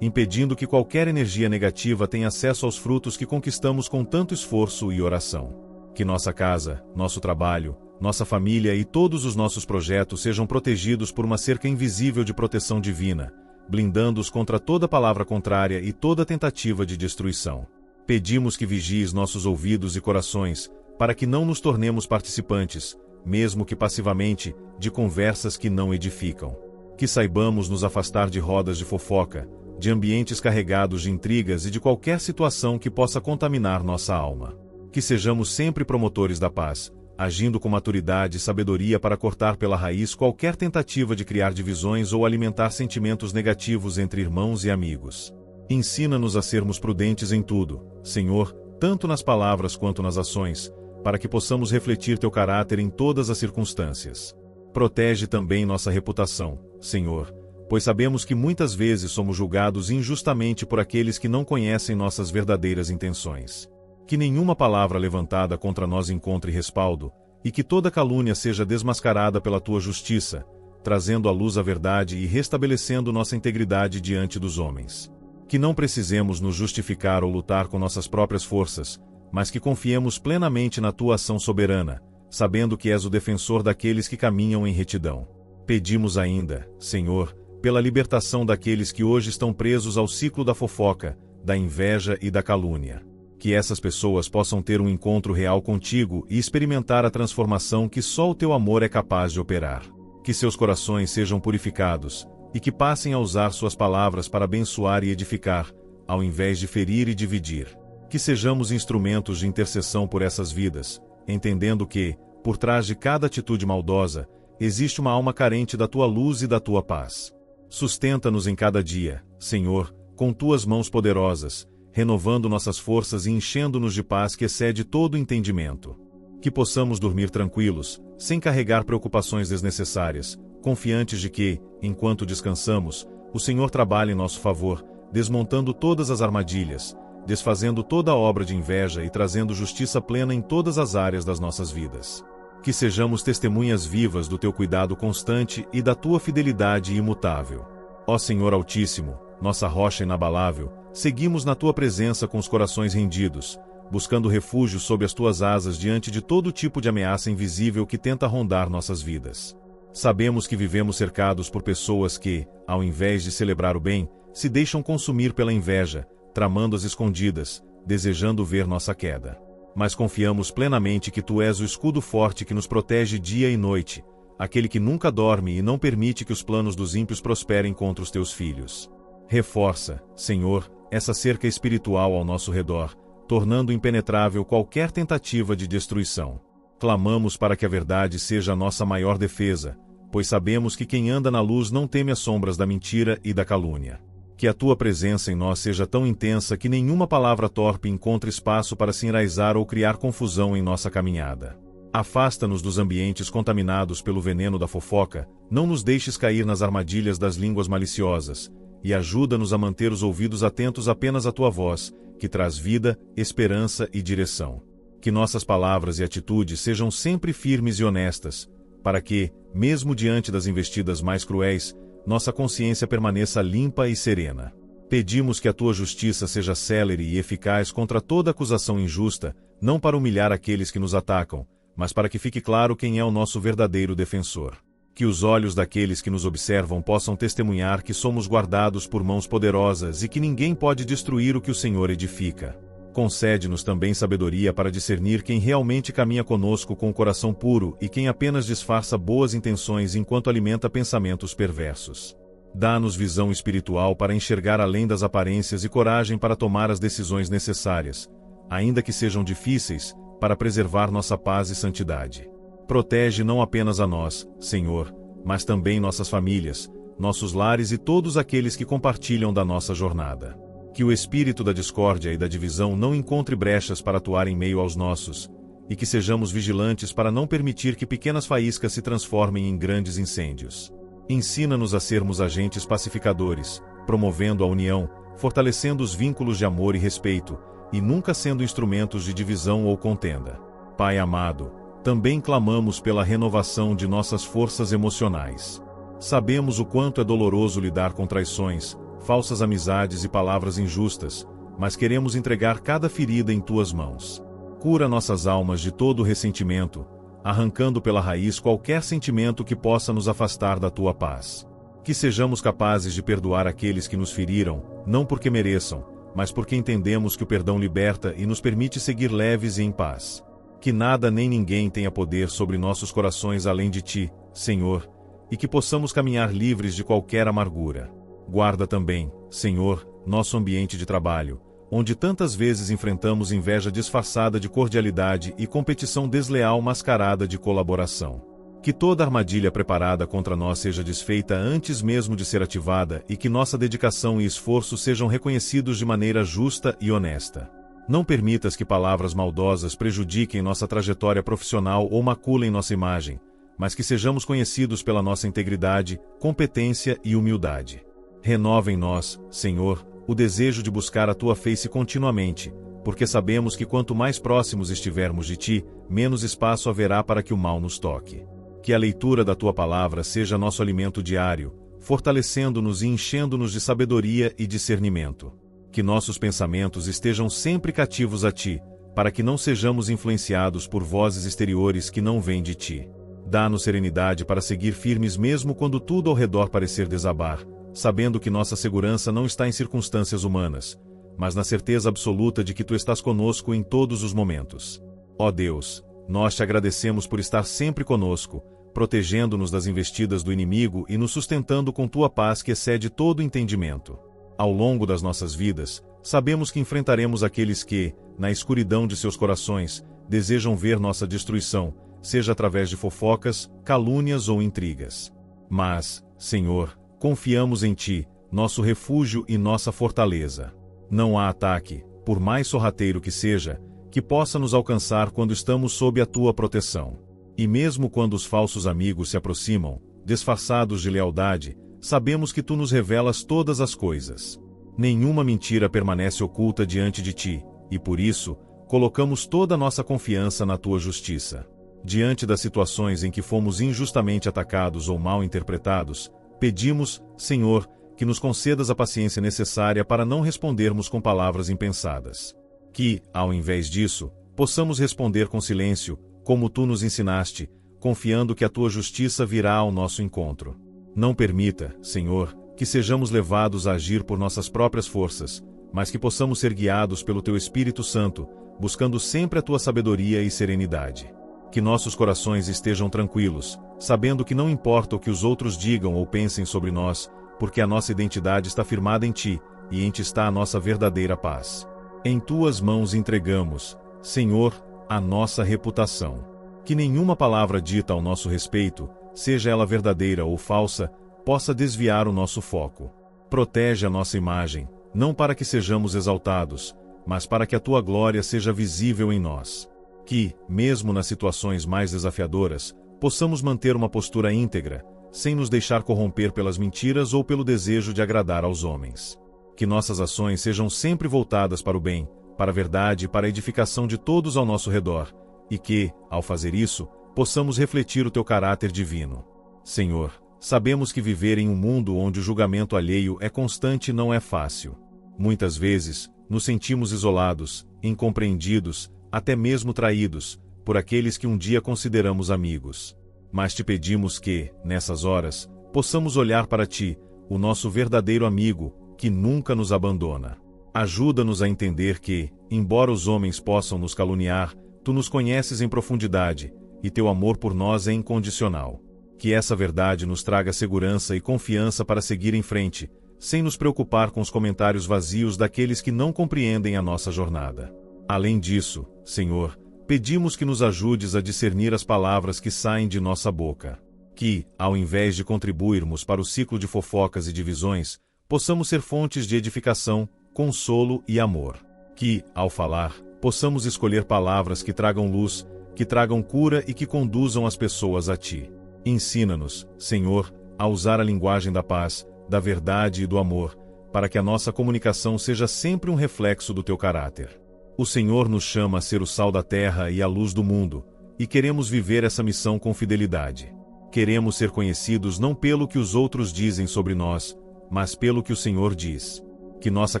impedindo que qualquer energia negativa tenha acesso aos frutos que conquistamos com tanto esforço e oração. Que nossa casa, nosso trabalho, nossa família e todos os nossos projetos sejam protegidos por uma cerca invisível de proteção divina, blindando-os contra toda palavra contrária e toda tentativa de destruição. Pedimos que vigies nossos ouvidos e corações, para que não nos tornemos participantes, mesmo que passivamente, de conversas que não edificam. Que saibamos nos afastar de rodas de fofoca, de ambientes carregados de intrigas e de qualquer situação que possa contaminar nossa alma. Que sejamos sempre promotores da paz, agindo com maturidade e sabedoria para cortar pela raiz qualquer tentativa de criar divisões ou alimentar sentimentos negativos entre irmãos e amigos. Ensina-nos a sermos prudentes em tudo, Senhor, tanto nas palavras quanto nas ações, para que possamos refletir teu caráter em todas as circunstâncias. Protege também nossa reputação, Senhor, pois sabemos que muitas vezes somos julgados injustamente por aqueles que não conhecem nossas verdadeiras intenções. Que nenhuma palavra levantada contra nós encontre respaldo, e que toda calúnia seja desmascarada pela tua justiça, trazendo à luz a verdade e restabelecendo nossa integridade diante dos homens. Que não precisemos nos justificar ou lutar com nossas próprias forças, mas que confiemos plenamente na tua ação soberana, sabendo que és o defensor daqueles que caminham em retidão. Pedimos ainda, Senhor, pela libertação daqueles que hoje estão presos ao ciclo da fofoca, da inveja e da calúnia. Que essas pessoas possam ter um encontro real contigo e experimentar a transformação que só o teu amor é capaz de operar. Que seus corações sejam purificados, e que passem a usar suas palavras para abençoar e edificar, ao invés de ferir e dividir. Que sejamos instrumentos de intercessão por essas vidas, entendendo que, por trás de cada atitude maldosa, existe uma alma carente da tua luz e da tua paz. Sustenta-nos em cada dia, Senhor, com tuas mãos poderosas, renovando nossas forças e enchendo-nos de paz que excede todo entendimento. Que possamos dormir tranquilos, sem carregar preocupações desnecessárias, confiantes de que, enquanto descansamos, o Senhor trabalha em nosso favor, desmontando todas as armadilhas, desfazendo toda a obra de inveja e trazendo justiça plena em todas as áreas das nossas vidas. Que sejamos testemunhas vivas do teu cuidado constante e da tua fidelidade imutável. Ó Senhor Altíssimo, nossa rocha inabalável, seguimos na tua presença com os corações rendidos, buscando refúgio sob as tuas asas diante de todo tipo de ameaça invisível que tenta rondar nossas vidas. Sabemos que vivemos cercados por pessoas que, ao invés de celebrar o bem, se deixam consumir pela inveja, tramando as escondidas, desejando ver nossa queda. Mas confiamos plenamente que tu és o escudo forte que nos protege dia e noite, aquele que nunca dorme e não permite que os planos dos ímpios prosperem contra os teus filhos. Reforça, Senhor, essa cerca espiritual ao nosso redor, tornando impenetrável qualquer tentativa de destruição. Clamamos para que a verdade seja a nossa maior defesa, pois sabemos que quem anda na luz não teme as sombras da mentira e da calúnia. Que a tua presença em nós seja tão intensa que nenhuma palavra torpe encontre espaço para se enraizar ou criar confusão em nossa caminhada. Afasta-nos dos ambientes contaminados pelo veneno da fofoca, não nos deixes cair nas armadilhas das línguas maliciosas, e ajuda-nos a manter os ouvidos atentos apenas à tua voz, que traz vida, esperança e direção. Que nossas palavras e atitudes sejam sempre firmes e honestas, para que, mesmo diante das investidas mais cruéis, nossa consciência permaneça limpa e serena. Pedimos que a tua justiça seja célere e eficaz contra toda acusação injusta, não para humilhar aqueles que nos atacam, mas para que fique claro quem é o nosso verdadeiro defensor. Que os olhos daqueles que nos observam possam testemunhar que somos guardados por mãos poderosas e que ninguém pode destruir o que o Senhor edifica. Concede-nos também sabedoria para discernir quem realmente caminha conosco com o coração puro e quem apenas disfarça boas intenções enquanto alimenta pensamentos perversos. Dá-nos visão espiritual para enxergar além das aparências e coragem para tomar as decisões necessárias, ainda que sejam difíceis, para preservar nossa paz e santidade. Protege não apenas a nós, Senhor, mas também nossas famílias, nossos lares e todos aqueles que compartilham da nossa jornada. Que o espírito da discórdia e da divisão não encontre brechas para atuar em meio aos nossos, e que sejamos vigilantes para não permitir que pequenas faíscas se transformem em grandes incêndios. Ensina-nos a sermos agentes pacificadores, promovendo a união, fortalecendo os vínculos de amor e respeito, e nunca sendo instrumentos de divisão ou contenda. Pai amado, também clamamos pela renovação de nossas forças emocionais. Sabemos o quanto é doloroso lidar com traições, falsas amizades e palavras injustas, mas queremos entregar cada ferida em tuas mãos. Cura nossas almas de todo ressentimento, arrancando pela raiz qualquer sentimento que possa nos afastar da tua paz. Que sejamos capazes de perdoar aqueles que nos feriram, não porque mereçam, mas porque entendemos que o perdão liberta e nos permite seguir leves e em paz. Que nada nem ninguém tenha poder sobre nossos corações além de ti, Senhor, e que possamos caminhar livres de qualquer amargura. Guarda também, Senhor, nosso ambiente de trabalho, onde tantas vezes enfrentamos inveja disfarçada de cordialidade e competição desleal mascarada de colaboração. Que toda armadilha preparada contra nós seja desfeita antes mesmo de ser ativada e que nossa dedicação e esforço sejam reconhecidos de maneira justa e honesta. Não permitas que palavras maldosas prejudiquem nossa trajetória profissional ou maculem nossa imagem, mas que sejamos conhecidos pela nossa integridade, competência e humildade. Renova em nós, Senhor, o desejo de buscar a tua face continuamente, porque sabemos que quanto mais próximos estivermos de ti, menos espaço haverá para que o mal nos toque. Que a leitura da tua palavra seja nosso alimento diário, fortalecendo-nos e enchendo-nos de sabedoria e discernimento. Que nossos pensamentos estejam sempre cativos a ti, para que não sejamos influenciados por vozes exteriores que não vêm de ti. Dá-nos serenidade para seguir firmes mesmo quando tudo ao redor parecer desabar, sabendo que nossa segurança não está em circunstâncias humanas, mas na certeza absoluta de que tu estás conosco em todos os momentos. Ó Deus, nós te agradecemos por estar sempre conosco, protegendo-nos das investidas do inimigo e nos sustentando com tua paz que excede todo entendimento. Ao longo das nossas vidas, sabemos que enfrentaremos aqueles que, na escuridão de seus corações, desejam ver nossa destruição, seja através de fofocas, calúnias ou intrigas. Mas, Senhor, confiamos em ti, nosso refúgio e nossa fortaleza. Não há ataque, por mais sorrateiro que seja, que possa nos alcançar quando estamos sob a tua proteção. E mesmo quando os falsos amigos se aproximam, disfarçados de lealdade, sabemos que tu nos revelas todas as coisas. Nenhuma mentira permanece oculta diante de ti, e por isso, colocamos toda a nossa confiança na tua justiça. Diante das situações em que fomos injustamente atacados ou mal interpretados, pedimos, Senhor, que nos concedas a paciência necessária para não respondermos com palavras impensadas. Que, ao invés disso, possamos responder com silêncio, como tu nos ensinaste, confiando que a tua justiça virá ao nosso encontro. Não permita, Senhor, que sejamos levados a agir por nossas próprias forças, mas que possamos ser guiados pelo teu Espírito Santo, buscando sempre a tua sabedoria e serenidade. Que nossos corações estejam tranquilos, sabendo que não importa o que os outros digam ou pensem sobre nós, porque a nossa identidade está firmada em ti, e em ti está a nossa verdadeira paz. Em tuas mãos entregamos, Senhor, a nossa reputação. Que nenhuma palavra dita ao nosso respeito, seja ela verdadeira ou falsa, possa desviar o nosso foco. Protege a nossa imagem, não para que sejamos exaltados, mas para que a tua glória seja visível em nós. Que, mesmo nas situações mais desafiadoras, possamos manter uma postura íntegra, sem nos deixar corromper pelas mentiras ou pelo desejo de agradar aos homens. Que nossas ações sejam sempre voltadas para o bem, para a verdade e para a edificação de todos ao nosso redor, e que, ao fazer isso, possamos refletir o teu caráter divino. Senhor, sabemos que viver em um mundo onde o julgamento alheio é constante não é fácil. Muitas vezes, nos sentimos isolados, incompreendidos, até mesmo traídos, por aqueles que um dia consideramos amigos. Mas te pedimos que, nessas horas, possamos olhar para ti, o nosso verdadeiro amigo, que nunca nos abandona. Ajuda-nos a entender que, embora os homens possam nos caluniar, tu nos conheces em profundidade, e teu amor por nós é incondicional. Que essa verdade nos traga segurança e confiança para seguir em frente, sem nos preocupar com os comentários vazios daqueles que não compreendem a nossa jornada. Além disso, Senhor, pedimos que nos ajudes a discernir as palavras que saem de nossa boca. Que, ao invés de contribuirmos para o ciclo de fofocas e divisões, possamos ser fontes de edificação, consolo e amor. Que, ao falar, possamos escolher palavras que tragam luz, que tragam cura e que conduzam as pessoas a Ti. Ensina-nos, Senhor, a usar a linguagem da paz, da verdade e do amor, para que a nossa comunicação seja sempre um reflexo do Teu caráter. O Senhor nos chama a ser o sal da terra e a luz do mundo, e queremos viver essa missão com fidelidade. Queremos ser conhecidos não pelo que os outros dizem sobre nós, mas pelo que o Senhor diz. Que nossa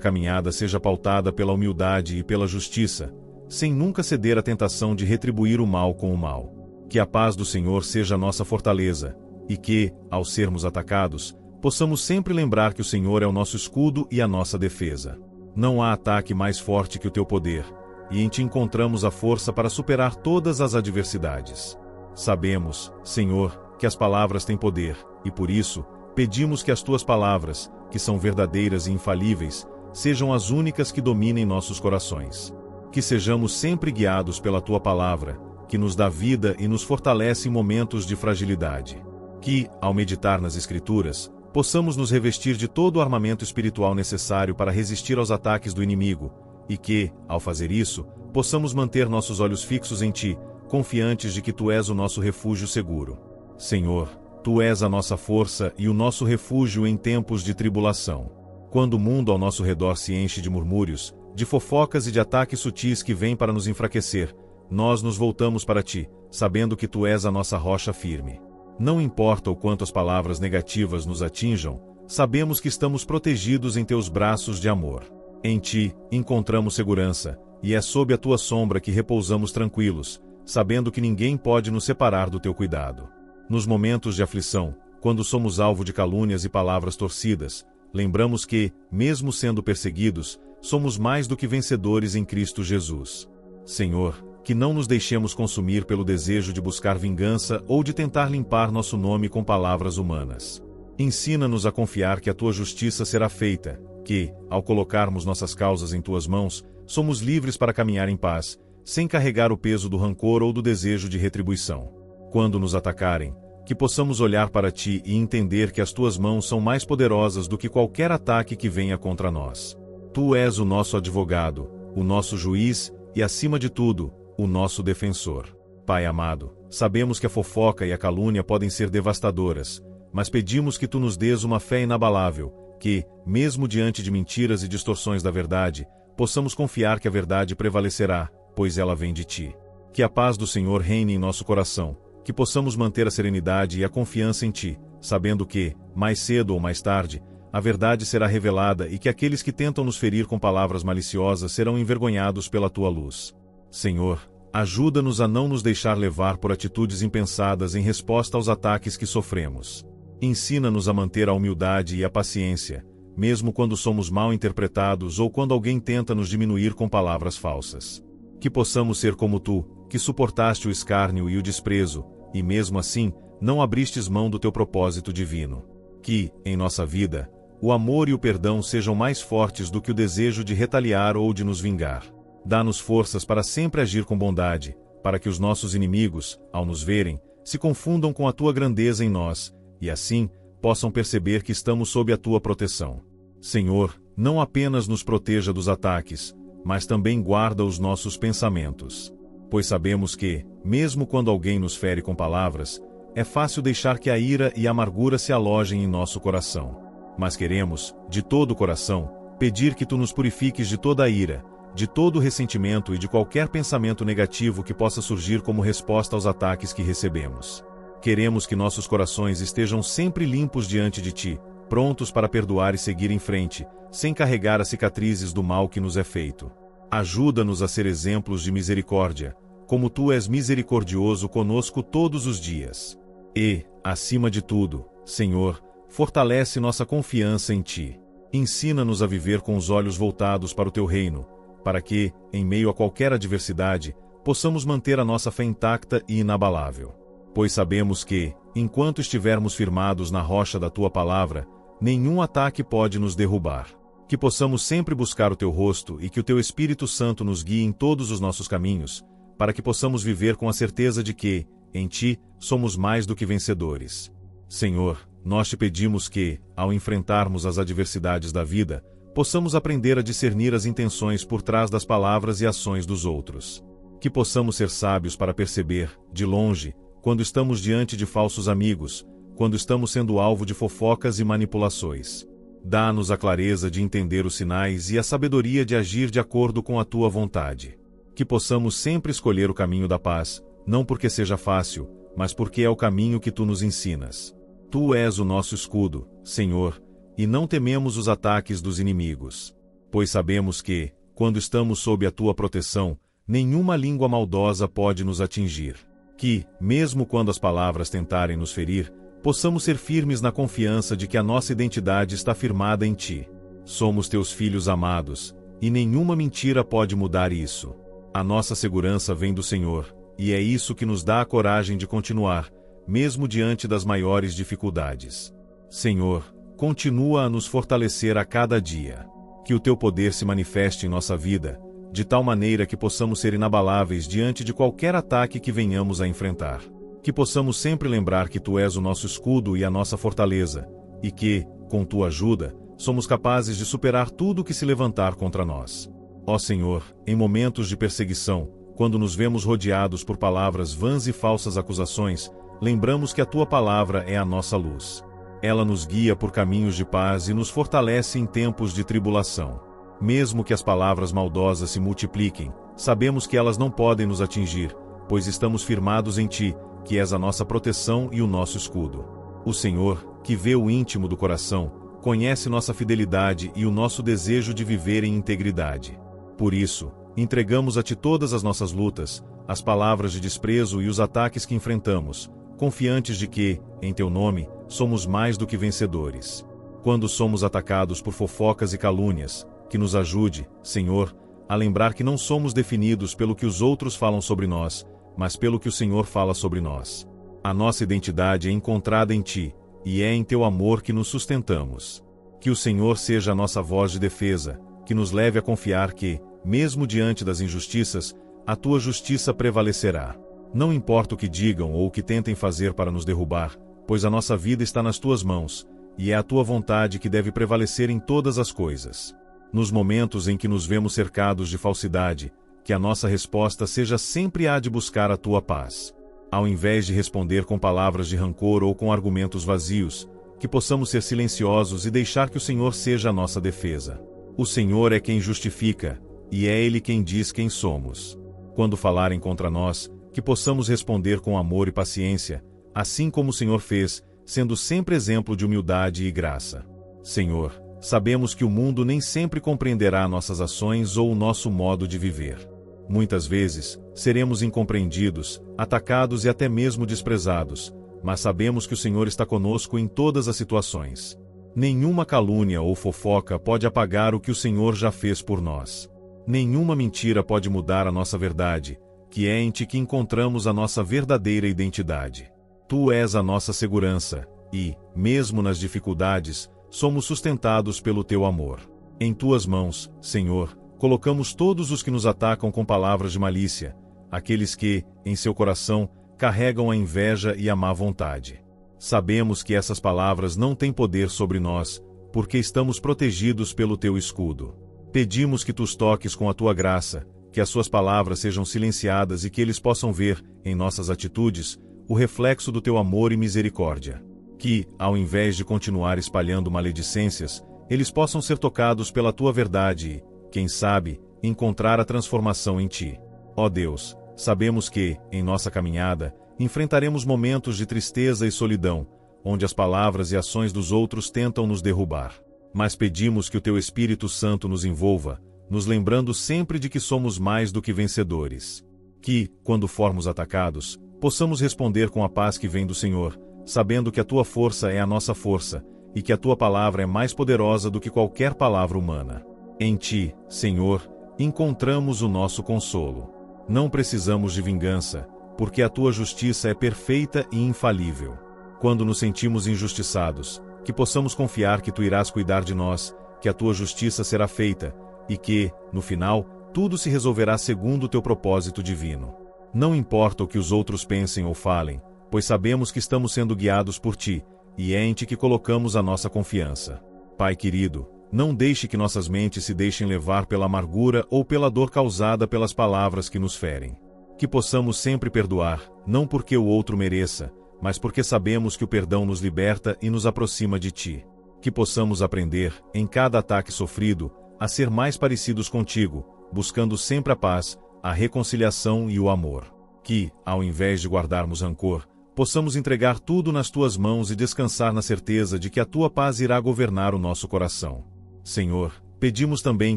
caminhada seja pautada pela humildade e pela justiça, sem nunca ceder à tentação de retribuir o mal com o mal. Que a paz do Senhor seja nossa fortaleza, e que, ao sermos atacados, possamos sempre lembrar que o Senhor é o nosso escudo e a nossa defesa. Não há ataque mais forte que o Teu poder, e em Ti encontramos a força para superar todas as adversidades. Sabemos, Senhor, que as palavras têm poder, e por isso, pedimos que as Tuas palavras, que são verdadeiras e infalíveis, sejam as únicas que dominem nossos corações. Que sejamos sempre guiados pela Tua palavra, que nos dá vida e nos fortalece em momentos de fragilidade. Que, ao meditar nas Escrituras, possamos nos revestir de todo o armamento espiritual necessário para resistir aos ataques do inimigo, e que, ao fazer isso, possamos manter nossos olhos fixos em Ti, confiantes de que Tu és o nosso refúgio seguro. Senhor, Tu és a nossa força e o nosso refúgio em tempos de tribulação. Quando o mundo ao nosso redor se enche de murmúrios, de fofocas e de ataques sutis que vêm para nos enfraquecer, nós nos voltamos para Ti, sabendo que Tu és a nossa rocha firme. Não importa o quanto as palavras negativas nos atinjam, sabemos que estamos protegidos em Teus braços de amor. Em Ti, encontramos segurança, e é sob a Tua sombra que repousamos tranquilos, sabendo que ninguém pode nos separar do Teu cuidado. Nos momentos de aflição, quando somos alvo de calúnias e palavras torcidas, lembramos que, mesmo sendo perseguidos, somos mais do que vencedores em Cristo Jesus. Senhor, que não nos deixemos consumir pelo desejo de buscar vingança ou de tentar limpar nosso nome com palavras humanas. Ensina-nos a confiar que a Tua justiça será feita, que, ao colocarmos nossas causas em Tuas mãos, somos livres para caminhar em paz, sem carregar o peso do rancor ou do desejo de retribuição. Quando nos atacarem, que possamos olhar para Ti e entender que as Tuas mãos são mais poderosas do que qualquer ataque que venha contra nós. Tu és o nosso advogado, o nosso juiz e, acima de tudo, o nosso defensor. Pai amado, sabemos que a fofoca e a calúnia podem ser devastadoras, mas pedimos que Tu nos dês uma fé inabalável, que, mesmo diante de mentiras e distorções da verdade, possamos confiar que a verdade prevalecerá, pois ela vem de Ti. Que a paz do Senhor reine em nosso coração, que possamos manter a serenidade e a confiança em Ti, sabendo que, mais cedo ou mais tarde, a verdade será revelada e que aqueles que tentam nos ferir com palavras maliciosas serão envergonhados pela Tua luz. Senhor, ajuda-nos a não nos deixar levar por atitudes impensadas em resposta aos ataques que sofremos. Ensina-nos a manter a humildade e a paciência, mesmo quando somos mal interpretados ou quando alguém tenta nos diminuir com palavras falsas. Que possamos ser como Tu, que suportaste o escárnio e o desprezo, e mesmo assim, não abristes mão do Teu propósito divino. Que, em nossa vida, o amor e o perdão sejam mais fortes do que o desejo de retaliar ou de nos vingar. Dá-nos forças para sempre agir com bondade, para que os nossos inimigos, ao nos verem, se confundam com a Tua grandeza em nós, e assim, possam perceber que estamos sob a Tua proteção. Senhor, não apenas nos proteja dos ataques, mas também guarda os nossos pensamentos. Pois sabemos que, mesmo quando alguém nos fere com palavras, é fácil deixar que a ira e a amargura se alojem em nosso coração. Mas queremos, de todo o coração, pedir que Tu nos purifiques de toda a ira, de todo o ressentimento e de qualquer pensamento negativo que possa surgir como resposta aos ataques que recebemos. Queremos que nossos corações estejam sempre limpos diante de Ti, prontos para perdoar e seguir em frente, sem carregar as cicatrizes do mal que nos é feito. Ajuda-nos a ser exemplos de misericórdia, como Tu és misericordioso conosco todos os dias. E, acima de tudo, Senhor, fortalece nossa confiança em Ti. Ensina-nos a viver com os olhos voltados para o Teu reino, para que, em meio a qualquer adversidade, possamos manter a nossa fé intacta e inabalável. Pois sabemos que, enquanto estivermos firmados na rocha da Tua palavra, nenhum ataque pode nos derrubar. Que possamos sempre buscar o Teu rosto e que o Teu Espírito Santo nos guie em todos os nossos caminhos, para que possamos viver com a certeza de que, em ti, somos mais do que vencedores. Senhor, nós te pedimos que, ao enfrentarmos as adversidades da vida, possamos aprender a discernir as intenções por trás das palavras e ações dos outros. Que possamos ser sábios para perceber, de longe, quando estamos diante de falsos amigos, quando estamos sendo alvo de fofocas e manipulações. Dá-nos a clareza de entender os sinais e a sabedoria de agir de acordo com a tua vontade. Que possamos sempre escolher o caminho da paz, não porque seja fácil, mas porque é o caminho que tu nos ensinas. Tu és o nosso escudo, Senhor, e não tememos os ataques dos inimigos. Pois sabemos que, quando estamos sob a tua proteção, nenhuma língua maldosa pode nos atingir. Que, mesmo quando as palavras tentarem nos ferir, possamos ser firmes na confiança de que a nossa identidade está firmada em ti. Somos teus filhos amados, e nenhuma mentira pode mudar isso. A nossa segurança vem do Senhor, e é isso que nos dá a coragem de continuar, mesmo diante das maiores dificuldades. Senhor, continua a nos fortalecer a cada dia. Que o teu poder se manifeste em nossa vida, de tal maneira que possamos ser inabaláveis diante de qualquer ataque que venhamos a enfrentar. Que possamos sempre lembrar que tu és o nosso escudo e a nossa fortaleza, e que, com tua ajuda, somos capazes de superar tudo o que se levantar contra nós. Ó Senhor, em momentos de perseguição, quando nos vemos rodeados por palavras vãs e falsas acusações, lembramos que a tua palavra é a nossa luz. Ela nos guia por caminhos de paz e nos fortalece em tempos de tribulação. Mesmo que as palavras maldosas se multipliquem, sabemos que elas não podem nos atingir, pois estamos firmados em ti, que és a nossa proteção e o nosso escudo. O Senhor, que vê o íntimo do coração, conhece nossa fidelidade e o nosso desejo de viver em integridade. Por isso, entregamos a ti todas as nossas lutas, as palavras de desprezo e os ataques que enfrentamos, confiantes de que, em teu nome, somos mais do que vencedores. Quando somos atacados por fofocas e calúnias, que nos ajude, Senhor, a lembrar que não somos definidos pelo que os outros falam sobre nós, mas pelo que o Senhor fala sobre nós. A nossa identidade é encontrada em ti, e é em teu amor que nos sustentamos. Que o Senhor seja a nossa voz de defesa, que nos leve a confiar que, mesmo diante das injustiças, a tua justiça prevalecerá. Não importa o que digam ou o que tentem fazer para nos derrubar, pois a nossa vida está nas tuas mãos, e é a tua vontade que deve prevalecer em todas as coisas. Nos momentos em que nos vemos cercados de falsidade, que a nossa resposta seja sempre a de buscar a tua paz. Ao invés de responder com palavras de rancor ou com argumentos vazios, que possamos ser silenciosos e deixar que o Senhor seja a nossa defesa. O Senhor é quem justifica, e é Ele quem diz quem somos. Quando falarem contra nós, que possamos responder com amor e paciência, assim como o Senhor fez, sendo sempre exemplo de humildade e graça. Senhor, sabemos que o mundo nem sempre compreenderá nossas ações ou o nosso modo de viver. Muitas vezes, seremos incompreendidos, atacados e até mesmo desprezados, mas sabemos que o Senhor está conosco em todas as situações. Nenhuma calúnia ou fofoca pode apagar o que o Senhor já fez por nós. Nenhuma mentira pode mudar a nossa verdade, que é em ti que encontramos a nossa verdadeira identidade. Tu és a nossa segurança, e, mesmo nas dificuldades, somos sustentados pelo teu amor. Em tuas mãos, Senhor, colocamos todos os que nos atacam com palavras de malícia, aqueles que, em seu coração, carregam a inveja e a má vontade. Sabemos que essas palavras não têm poder sobre nós, porque estamos protegidos pelo teu escudo. Pedimos que tu os toques com a tua graça, que as suas palavras sejam silenciadas e que eles possam ver, em nossas atitudes, o reflexo do teu amor e misericórdia. Que, ao invés de continuar espalhando maledicências, eles possam ser tocados pela tua verdade e, quem sabe, encontrar a transformação em ti. Ó Deus, sabemos que, em nossa caminhada, enfrentaremos momentos de tristeza e solidão, onde as palavras e ações dos outros tentam nos derrubar. Mas pedimos que o teu Espírito Santo nos envolva, nos lembrando sempre de que somos mais do que vencedores. Que, quando formos atacados, possamos responder com a paz que vem do Senhor, sabendo que a tua força é a nossa força, e que a tua palavra é mais poderosa do que qualquer palavra humana. Em ti, Senhor, encontramos o nosso consolo. Não precisamos de vingança, porque a tua justiça é perfeita e infalível. Quando nos sentimos injustiçados, que possamos confiar que tu irás cuidar de nós, que a tua justiça será feita, e que, no final, tudo se resolverá segundo o teu propósito divino. Não importa o que os outros pensem ou falem, pois sabemos que estamos sendo guiados por Ti, e é em Ti que colocamos a nossa confiança. Pai querido, não deixe que nossas mentes se deixem levar pela amargura ou pela dor causada pelas palavras que nos ferem. Que possamos sempre perdoar, não porque o outro mereça, mas porque sabemos que o perdão nos liberta e nos aproxima de Ti. Que possamos aprender, em cada ataque sofrido, a ser mais parecidos contigo, buscando sempre a paz, a reconciliação e o amor. Que, ao invés de guardarmos rancor, possamos entregar tudo nas Tuas mãos e descansar na certeza de que a Tua paz irá governar o nosso coração. Senhor, pedimos também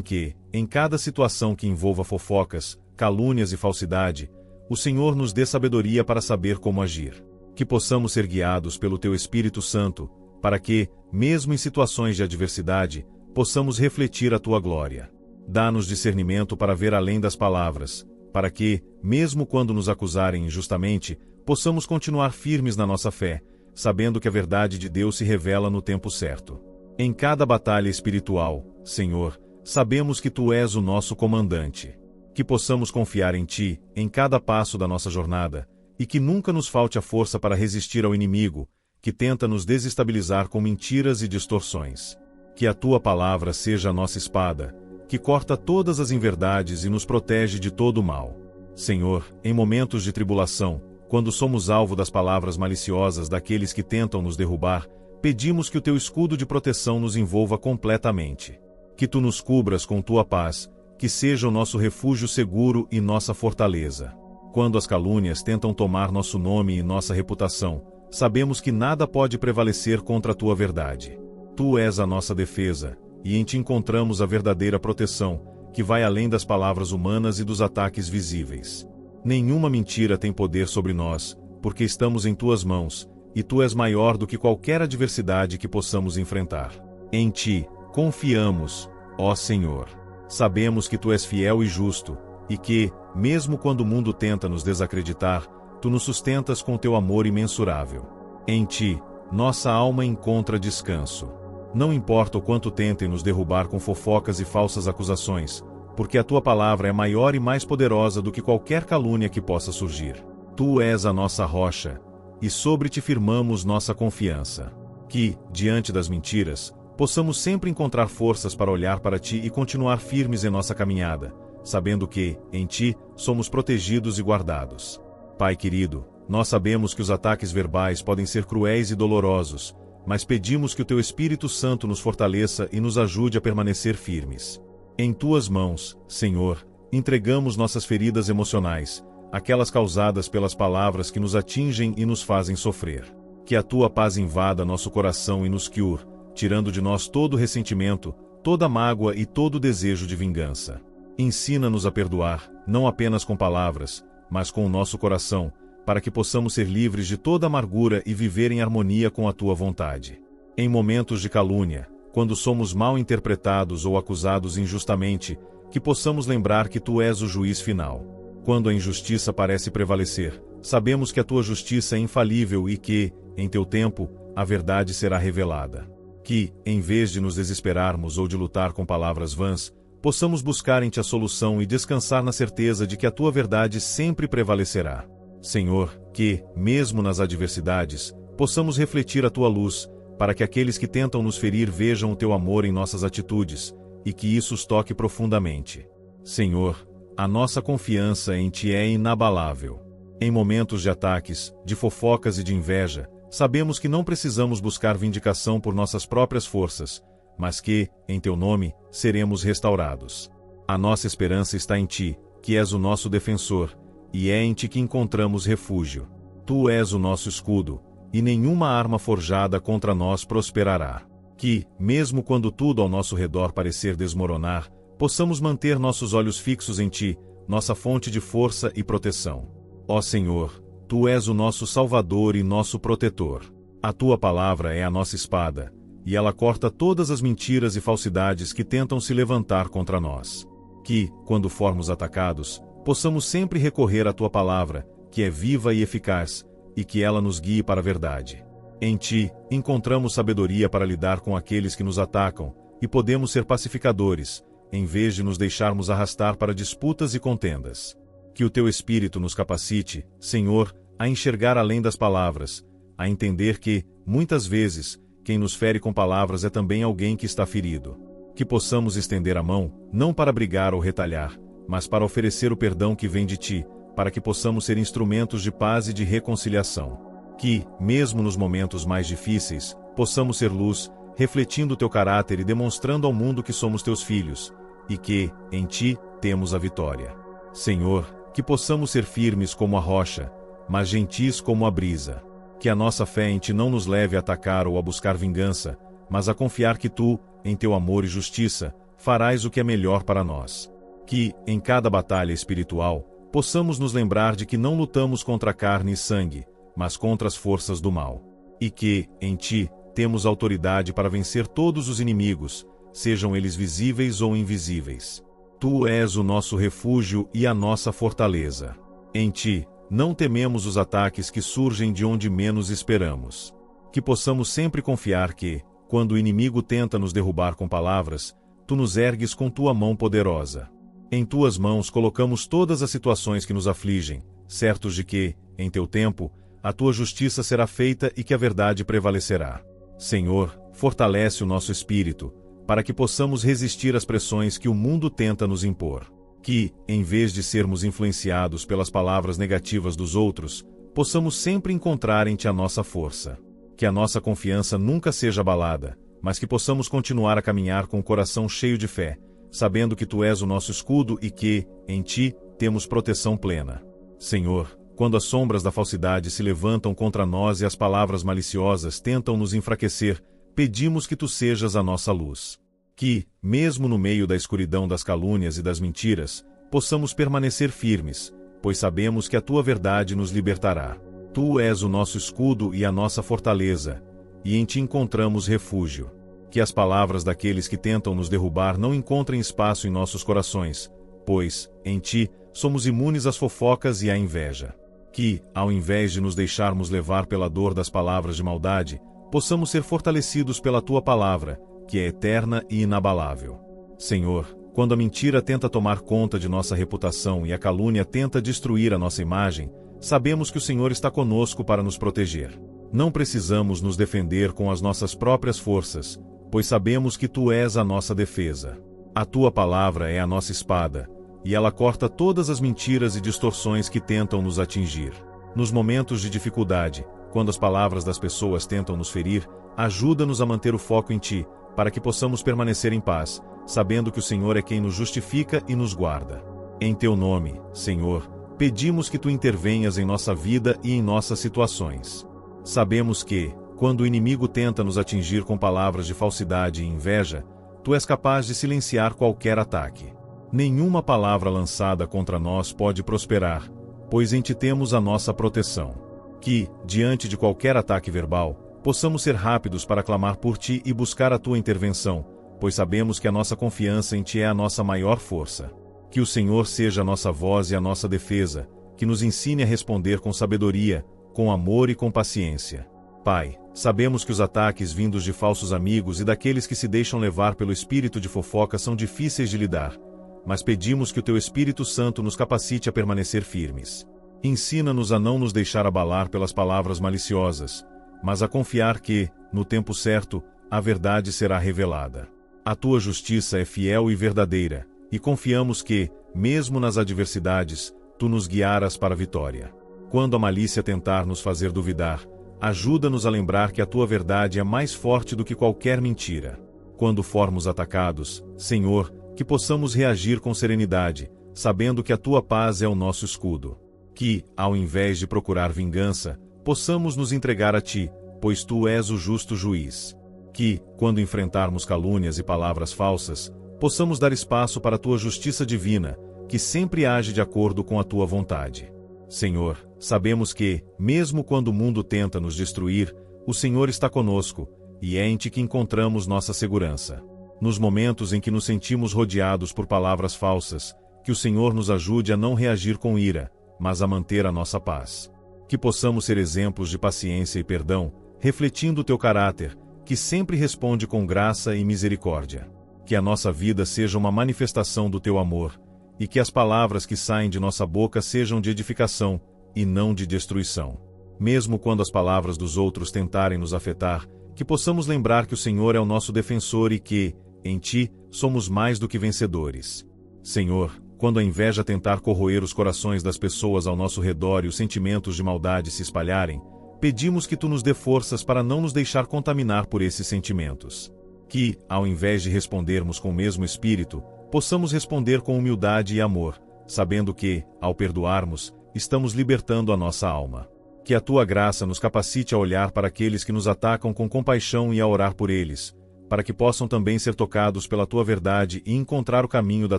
que, em cada situação que envolva fofocas, calúnias e falsidade, o Senhor nos dê sabedoria para saber como agir. Que possamos ser guiados pelo Teu Espírito Santo, para que, mesmo em situações de adversidade, possamos refletir a Tua glória. Dá-nos discernimento para ver além das palavras, para que, mesmo quando nos acusarem injustamente, possamos continuar firmes na nossa fé, sabendo que a verdade de Deus se revela no tempo certo. Em cada batalha espiritual, Senhor, sabemos que Tu és o nosso comandante. Que possamos confiar em Ti, em cada passo da nossa jornada, e que nunca nos falte a força para resistir ao inimigo, que tenta nos desestabilizar com mentiras e distorções. Que a Tua palavra seja a nossa espada, que corta todas as inverdades e nos protege de todo o mal. Senhor, em momentos de tribulação, quando somos alvo das palavras maliciosas daqueles que tentam nos derrubar, pedimos que o Teu escudo de proteção nos envolva completamente. Que Tu nos cubras com Tua paz, que seja o nosso refúgio seguro e nossa fortaleza. Quando as calúnias tentam tomar nosso nome e nossa reputação, sabemos que nada pode prevalecer contra a Tua verdade. Tu és a nossa defesa, e em Ti encontramos a verdadeira proteção, que vai além das palavras humanas e dos ataques visíveis. Nenhuma mentira tem poder sobre nós, porque estamos em Tuas mãos, e Tu és maior do que qualquer adversidade que possamos enfrentar. Em Ti, confiamos, ó Senhor. Sabemos que Tu és fiel e justo, e que, mesmo quando o mundo tenta nos desacreditar, Tu nos sustentas com Teu amor imensurável. Em Ti, nossa alma encontra descanso. Não importa o quanto tentem nos derrubar com fofocas e falsas acusações, porque a Tua palavra é maior e mais poderosa do que qualquer calúnia que possa surgir. Tu és a nossa rocha, e sobre Ti firmamos nossa confiança. Que, diante das mentiras, possamos sempre encontrar forças para olhar para Ti e continuar firmes em nossa caminhada, sabendo que, em Ti, somos protegidos e guardados. Pai querido, nós sabemos que os ataques verbais podem ser cruéis e dolorosos, mas pedimos que o Teu Espírito Santo nos fortaleça e nos ajude a permanecer firmes. Em Tuas mãos, Senhor, entregamos nossas feridas emocionais, aquelas causadas pelas palavras que nos atingem e nos fazem sofrer. Que a Tua paz invada nosso coração e nos cure, tirando de nós todo ressentimento, toda mágoa e todo desejo de vingança. Ensina-nos a perdoar, não apenas com palavras, mas com o nosso coração, para que possamos ser livres de toda amargura e viver em harmonia com a Tua vontade. Em momentos de calúnia, quando somos mal interpretados ou acusados injustamente, que possamos lembrar que Tu és o juiz final. Quando a injustiça parece prevalecer, sabemos que a Tua justiça é infalível e que, em Teu tempo, a verdade será revelada. Que, em vez de nos desesperarmos ou de lutar com palavras vãs, possamos buscar em Ti a solução e descansar na certeza de que a Tua verdade sempre prevalecerá. Senhor, que, mesmo nas adversidades, possamos refletir a Tua luz, para que aqueles que tentam nos ferir vejam o Teu amor em nossas atitudes, e que isso os toque profundamente. Senhor, a nossa confiança em Ti é inabalável. Em momentos de ataques, de fofocas e de inveja, sabemos que não precisamos buscar vindicação por nossas próprias forças, mas que, em Teu nome, seremos restaurados. A nossa esperança está em Ti, que és o nosso defensor, e é em Ti que encontramos refúgio. Tu és o nosso escudo, e nenhuma arma forjada contra nós prosperará. Que, mesmo quando tudo ao nosso redor parecer desmoronar, possamos manter nossos olhos fixos em Ti, nossa fonte de força e proteção. Ó Senhor, Tu és o nosso Salvador e nosso protetor. A Tua palavra é a nossa espada, e ela corta todas as mentiras e falsidades que tentam se levantar contra nós. Que, quando formos atacados, possamos sempre recorrer à Tua palavra, que é viva e eficaz, e que ela nos guie para a verdade. Em Ti, encontramos sabedoria para lidar com aqueles que nos atacam, e podemos ser pacificadores, em vez de nos deixarmos arrastar para disputas e contendas. Que o teu Espírito nos capacite, Senhor, a enxergar além das palavras, a entender que, muitas vezes, quem nos fere com palavras é também alguém que está ferido. Que possamos estender a mão, não para brigar ou retalhar, mas para oferecer o perdão que vem de ti, para que possamos ser instrumentos de paz e de reconciliação. Que, mesmo nos momentos mais difíceis, possamos ser luz, refletindo o teu caráter e demonstrando ao mundo que somos teus filhos, e que, em ti, temos a vitória. Senhor, que possamos ser firmes como a rocha, mas gentis como a brisa. Que a nossa fé em ti não nos leve a atacar ou a buscar vingança, mas a confiar que tu, em teu amor e justiça, farás o que é melhor para nós. Que, em cada batalha espiritual, possamos nos lembrar de que não lutamos contra carne e sangue, mas contra as forças do mal. E que, em ti, temos autoridade para vencer todos os inimigos, sejam eles visíveis ou invisíveis. Tu és o nosso refúgio e a nossa fortaleza. Em ti, não tememos os ataques que surgem de onde menos esperamos. Que possamos sempre confiar que, quando o inimigo tenta nos derrubar com palavras, tu nos ergues com tua mão poderosa. Em tuas mãos colocamos todas as situações que nos afligem, certos de que, em teu tempo, a tua justiça será feita e que a verdade prevalecerá. Senhor, fortalece o nosso espírito, para que possamos resistir às pressões que o mundo tenta nos impor. Que, em vez de sermos influenciados pelas palavras negativas dos outros, possamos sempre encontrar em ti a nossa força. Que a nossa confiança nunca seja abalada, mas que possamos continuar a caminhar com o coração cheio de fé, sabendo que tu és o nosso escudo e que, em ti, temos proteção plena. Senhor, quando as sombras da falsidade se levantam contra nós e as palavras maliciosas tentam nos enfraquecer, pedimos que tu sejas a nossa luz. Que, mesmo no meio da escuridão das calúnias e das mentiras, possamos permanecer firmes, pois sabemos que a tua verdade nos libertará. Tu és o nosso escudo e a nossa fortaleza, e em ti encontramos refúgio. Que as palavras daqueles que tentam nos derrubar não encontrem espaço em nossos corações, pois, em ti, somos imunes às fofocas e à inveja. Que, ao invés de nos deixarmos levar pela dor das palavras de maldade, possamos ser fortalecidos pela tua palavra, que é eterna e inabalável. Senhor, quando a mentira tenta tomar conta de nossa reputação e a calúnia tenta destruir a nossa imagem, sabemos que o Senhor está conosco para nos proteger. Não precisamos nos defender com as nossas próprias forças, pois sabemos que tu és a nossa defesa. A tua palavra é a nossa espada, e ela corta todas as mentiras e distorções que tentam nos atingir. Nos momentos de dificuldade, quando as palavras das pessoas tentam nos ferir, ajuda-nos a manter o foco em ti, para que possamos permanecer em paz, sabendo que o Senhor é quem nos justifica e nos guarda. Em teu nome, Senhor, pedimos que tu intervenhas em nossa vida e em nossas situações. Sabemos que, quando o inimigo tenta nos atingir com palavras de falsidade e inveja, tu és capaz de silenciar qualquer ataque. Nenhuma palavra lançada contra nós pode prosperar, pois em ti temos a nossa proteção. Que, diante de qualquer ataque verbal, possamos ser rápidos para clamar por ti e buscar a tua intervenção, pois sabemos que a nossa confiança em ti é a nossa maior força. Que o Senhor seja a nossa voz e a nossa defesa, que nos ensine a responder com sabedoria, com amor e com paciência. Pai, sabemos que os ataques vindos de falsos amigos e daqueles que se deixam levar pelo espírito de fofoca são difíceis de lidar, mas pedimos que o teu Espírito Santo nos capacite a permanecer firmes. Ensina-nos a não nos deixar abalar pelas palavras maliciosas, mas a confiar que, no tempo certo, a verdade será revelada. A tua justiça é fiel e verdadeira, e confiamos que, mesmo nas adversidades, tu nos guiarás para a vitória. Quando a malícia tentar nos fazer duvidar, ajuda-nos a lembrar que a tua verdade é mais forte do que qualquer mentira. Quando formos atacados, Senhor, que possamos reagir com serenidade, sabendo que a tua paz é o nosso escudo. Que, ao invés de procurar vingança, possamos nos entregar a ti, pois tu és o justo juiz. Que, quando enfrentarmos calúnias e palavras falsas, possamos dar espaço para a tua justiça divina, que sempre age de acordo com a tua vontade. Senhor, sabemos que, mesmo quando o mundo tenta nos destruir, o Senhor está conosco, e é em ti que encontramos nossa segurança. Nos momentos em que nos sentimos rodeados por palavras falsas, que o Senhor nos ajude a não reagir com ira, mas a manter a nossa paz. Que possamos ser exemplos de paciência e perdão, refletindo o teu caráter, que sempre responde com graça e misericórdia. Que a nossa vida seja uma manifestação do teu amor, e que as palavras que saem de nossa boca sejam de edificação, e não de destruição. Mesmo quando as palavras dos outros tentarem nos afetar, que possamos lembrar que o Senhor é o nosso defensor e que, em Ti, somos mais do que vencedores. Senhor, quando a inveja tentar corroer os corações das pessoas ao nosso redor e os sentimentos de maldade se espalharem, pedimos que Tu nos dê forças para não nos deixar contaminar por esses sentimentos. Que, ao invés de respondermos com o mesmo espírito, possamos responder com humildade e amor, sabendo que, ao perdoarmos, estamos libertando a nossa alma. Que a Tua graça nos capacite a olhar para aqueles que nos atacam com compaixão e a orar por eles, para que possam também ser tocados pela Tua verdade e encontrar o caminho da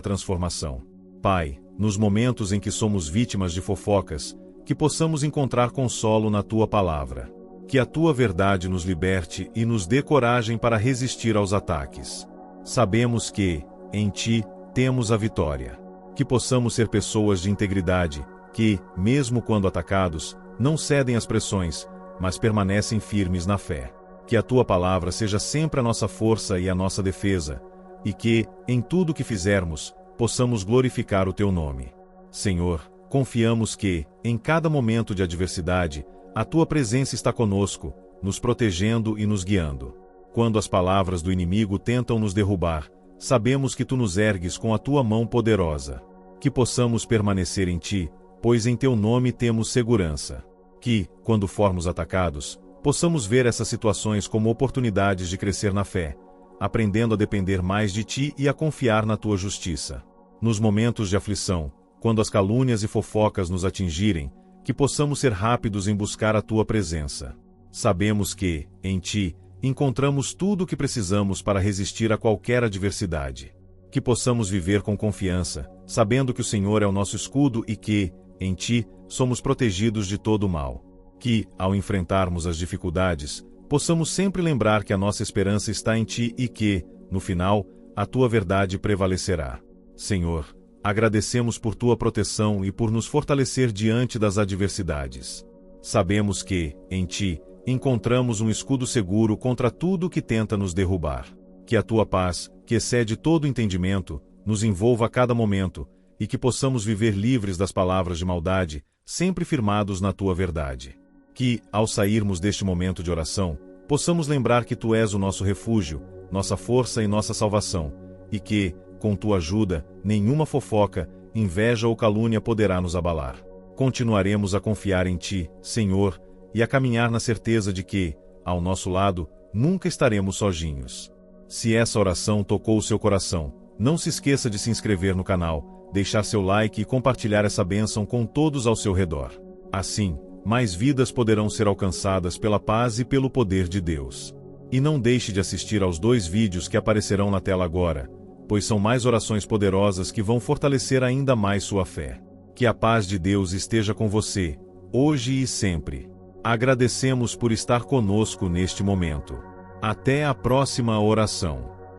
transformação. Pai, nos momentos em que somos vítimas de fofocas, que possamos encontrar consolo na Tua palavra. Que a Tua verdade nos liberte e nos dê coragem para resistir aos ataques. Sabemos que, em Ti, temos a vitória. Que possamos ser pessoas de integridade, que, mesmo quando atacados, não cedem às pressões, mas permanecem firmes na fé. Que a Tua palavra seja sempre a nossa força e a nossa defesa, e que, em tudo o que fizermos, possamos glorificar o Teu nome. Senhor, confiamos que, em cada momento de adversidade, a Tua presença está conosco, nos protegendo e nos guiando. Quando as palavras do inimigo tentam nos derrubar, sabemos que Tu nos ergues com a Tua mão poderosa. Que possamos permanecer em Ti, pois em Teu nome temos segurança. Que, quando formos atacados, possamos ver essas situações como oportunidades de crescer na fé, aprendendo a depender mais de Ti e a confiar na Tua justiça. Nos momentos de aflição, quando as calúnias e fofocas nos atingirem, que possamos ser rápidos em buscar a Tua presença. Sabemos que, em Ti, encontramos tudo o que precisamos para resistir a qualquer adversidade. Que possamos viver com confiança, sabendo que o Senhor é o nosso escudo e que, em Ti, somos protegidos de todo o mal. Que, ao enfrentarmos as dificuldades, possamos sempre lembrar que a nossa esperança está em Ti e que, no final, a Tua verdade prevalecerá. Senhor, agradecemos por Tua proteção e por nos fortalecer diante das adversidades. Sabemos que, em Ti, encontramos um escudo seguro contra tudo que tenta nos derrubar. Que a Tua paz, que excede todo entendimento, nos envolva a cada momento, e que possamos viver livres das palavras de maldade, sempre firmados na Tua verdade. Que, ao sairmos deste momento de oração, possamos lembrar que Tu és o nosso refúgio, nossa força e nossa salvação, e que, com Tua ajuda, nenhuma fofoca, inveja ou calúnia poderá nos abalar. Continuaremos a confiar em Ti, Senhor, e a caminhar na certeza de que, ao nosso lado, nunca estaremos sozinhos. Se essa oração tocou o seu coração, não se esqueça de se inscrever no canal, deixar seu like e compartilhar essa bênção com todos ao seu redor. Assim, mais vidas poderão ser alcançadas pela paz e pelo poder de Deus. E não deixe de assistir aos 2 vídeos que aparecerão na tela agora, pois são mais orações poderosas que vão fortalecer ainda mais sua fé. Que a paz de Deus esteja com você, hoje e sempre. Agradecemos por estar conosco neste momento. Até a próxima oração.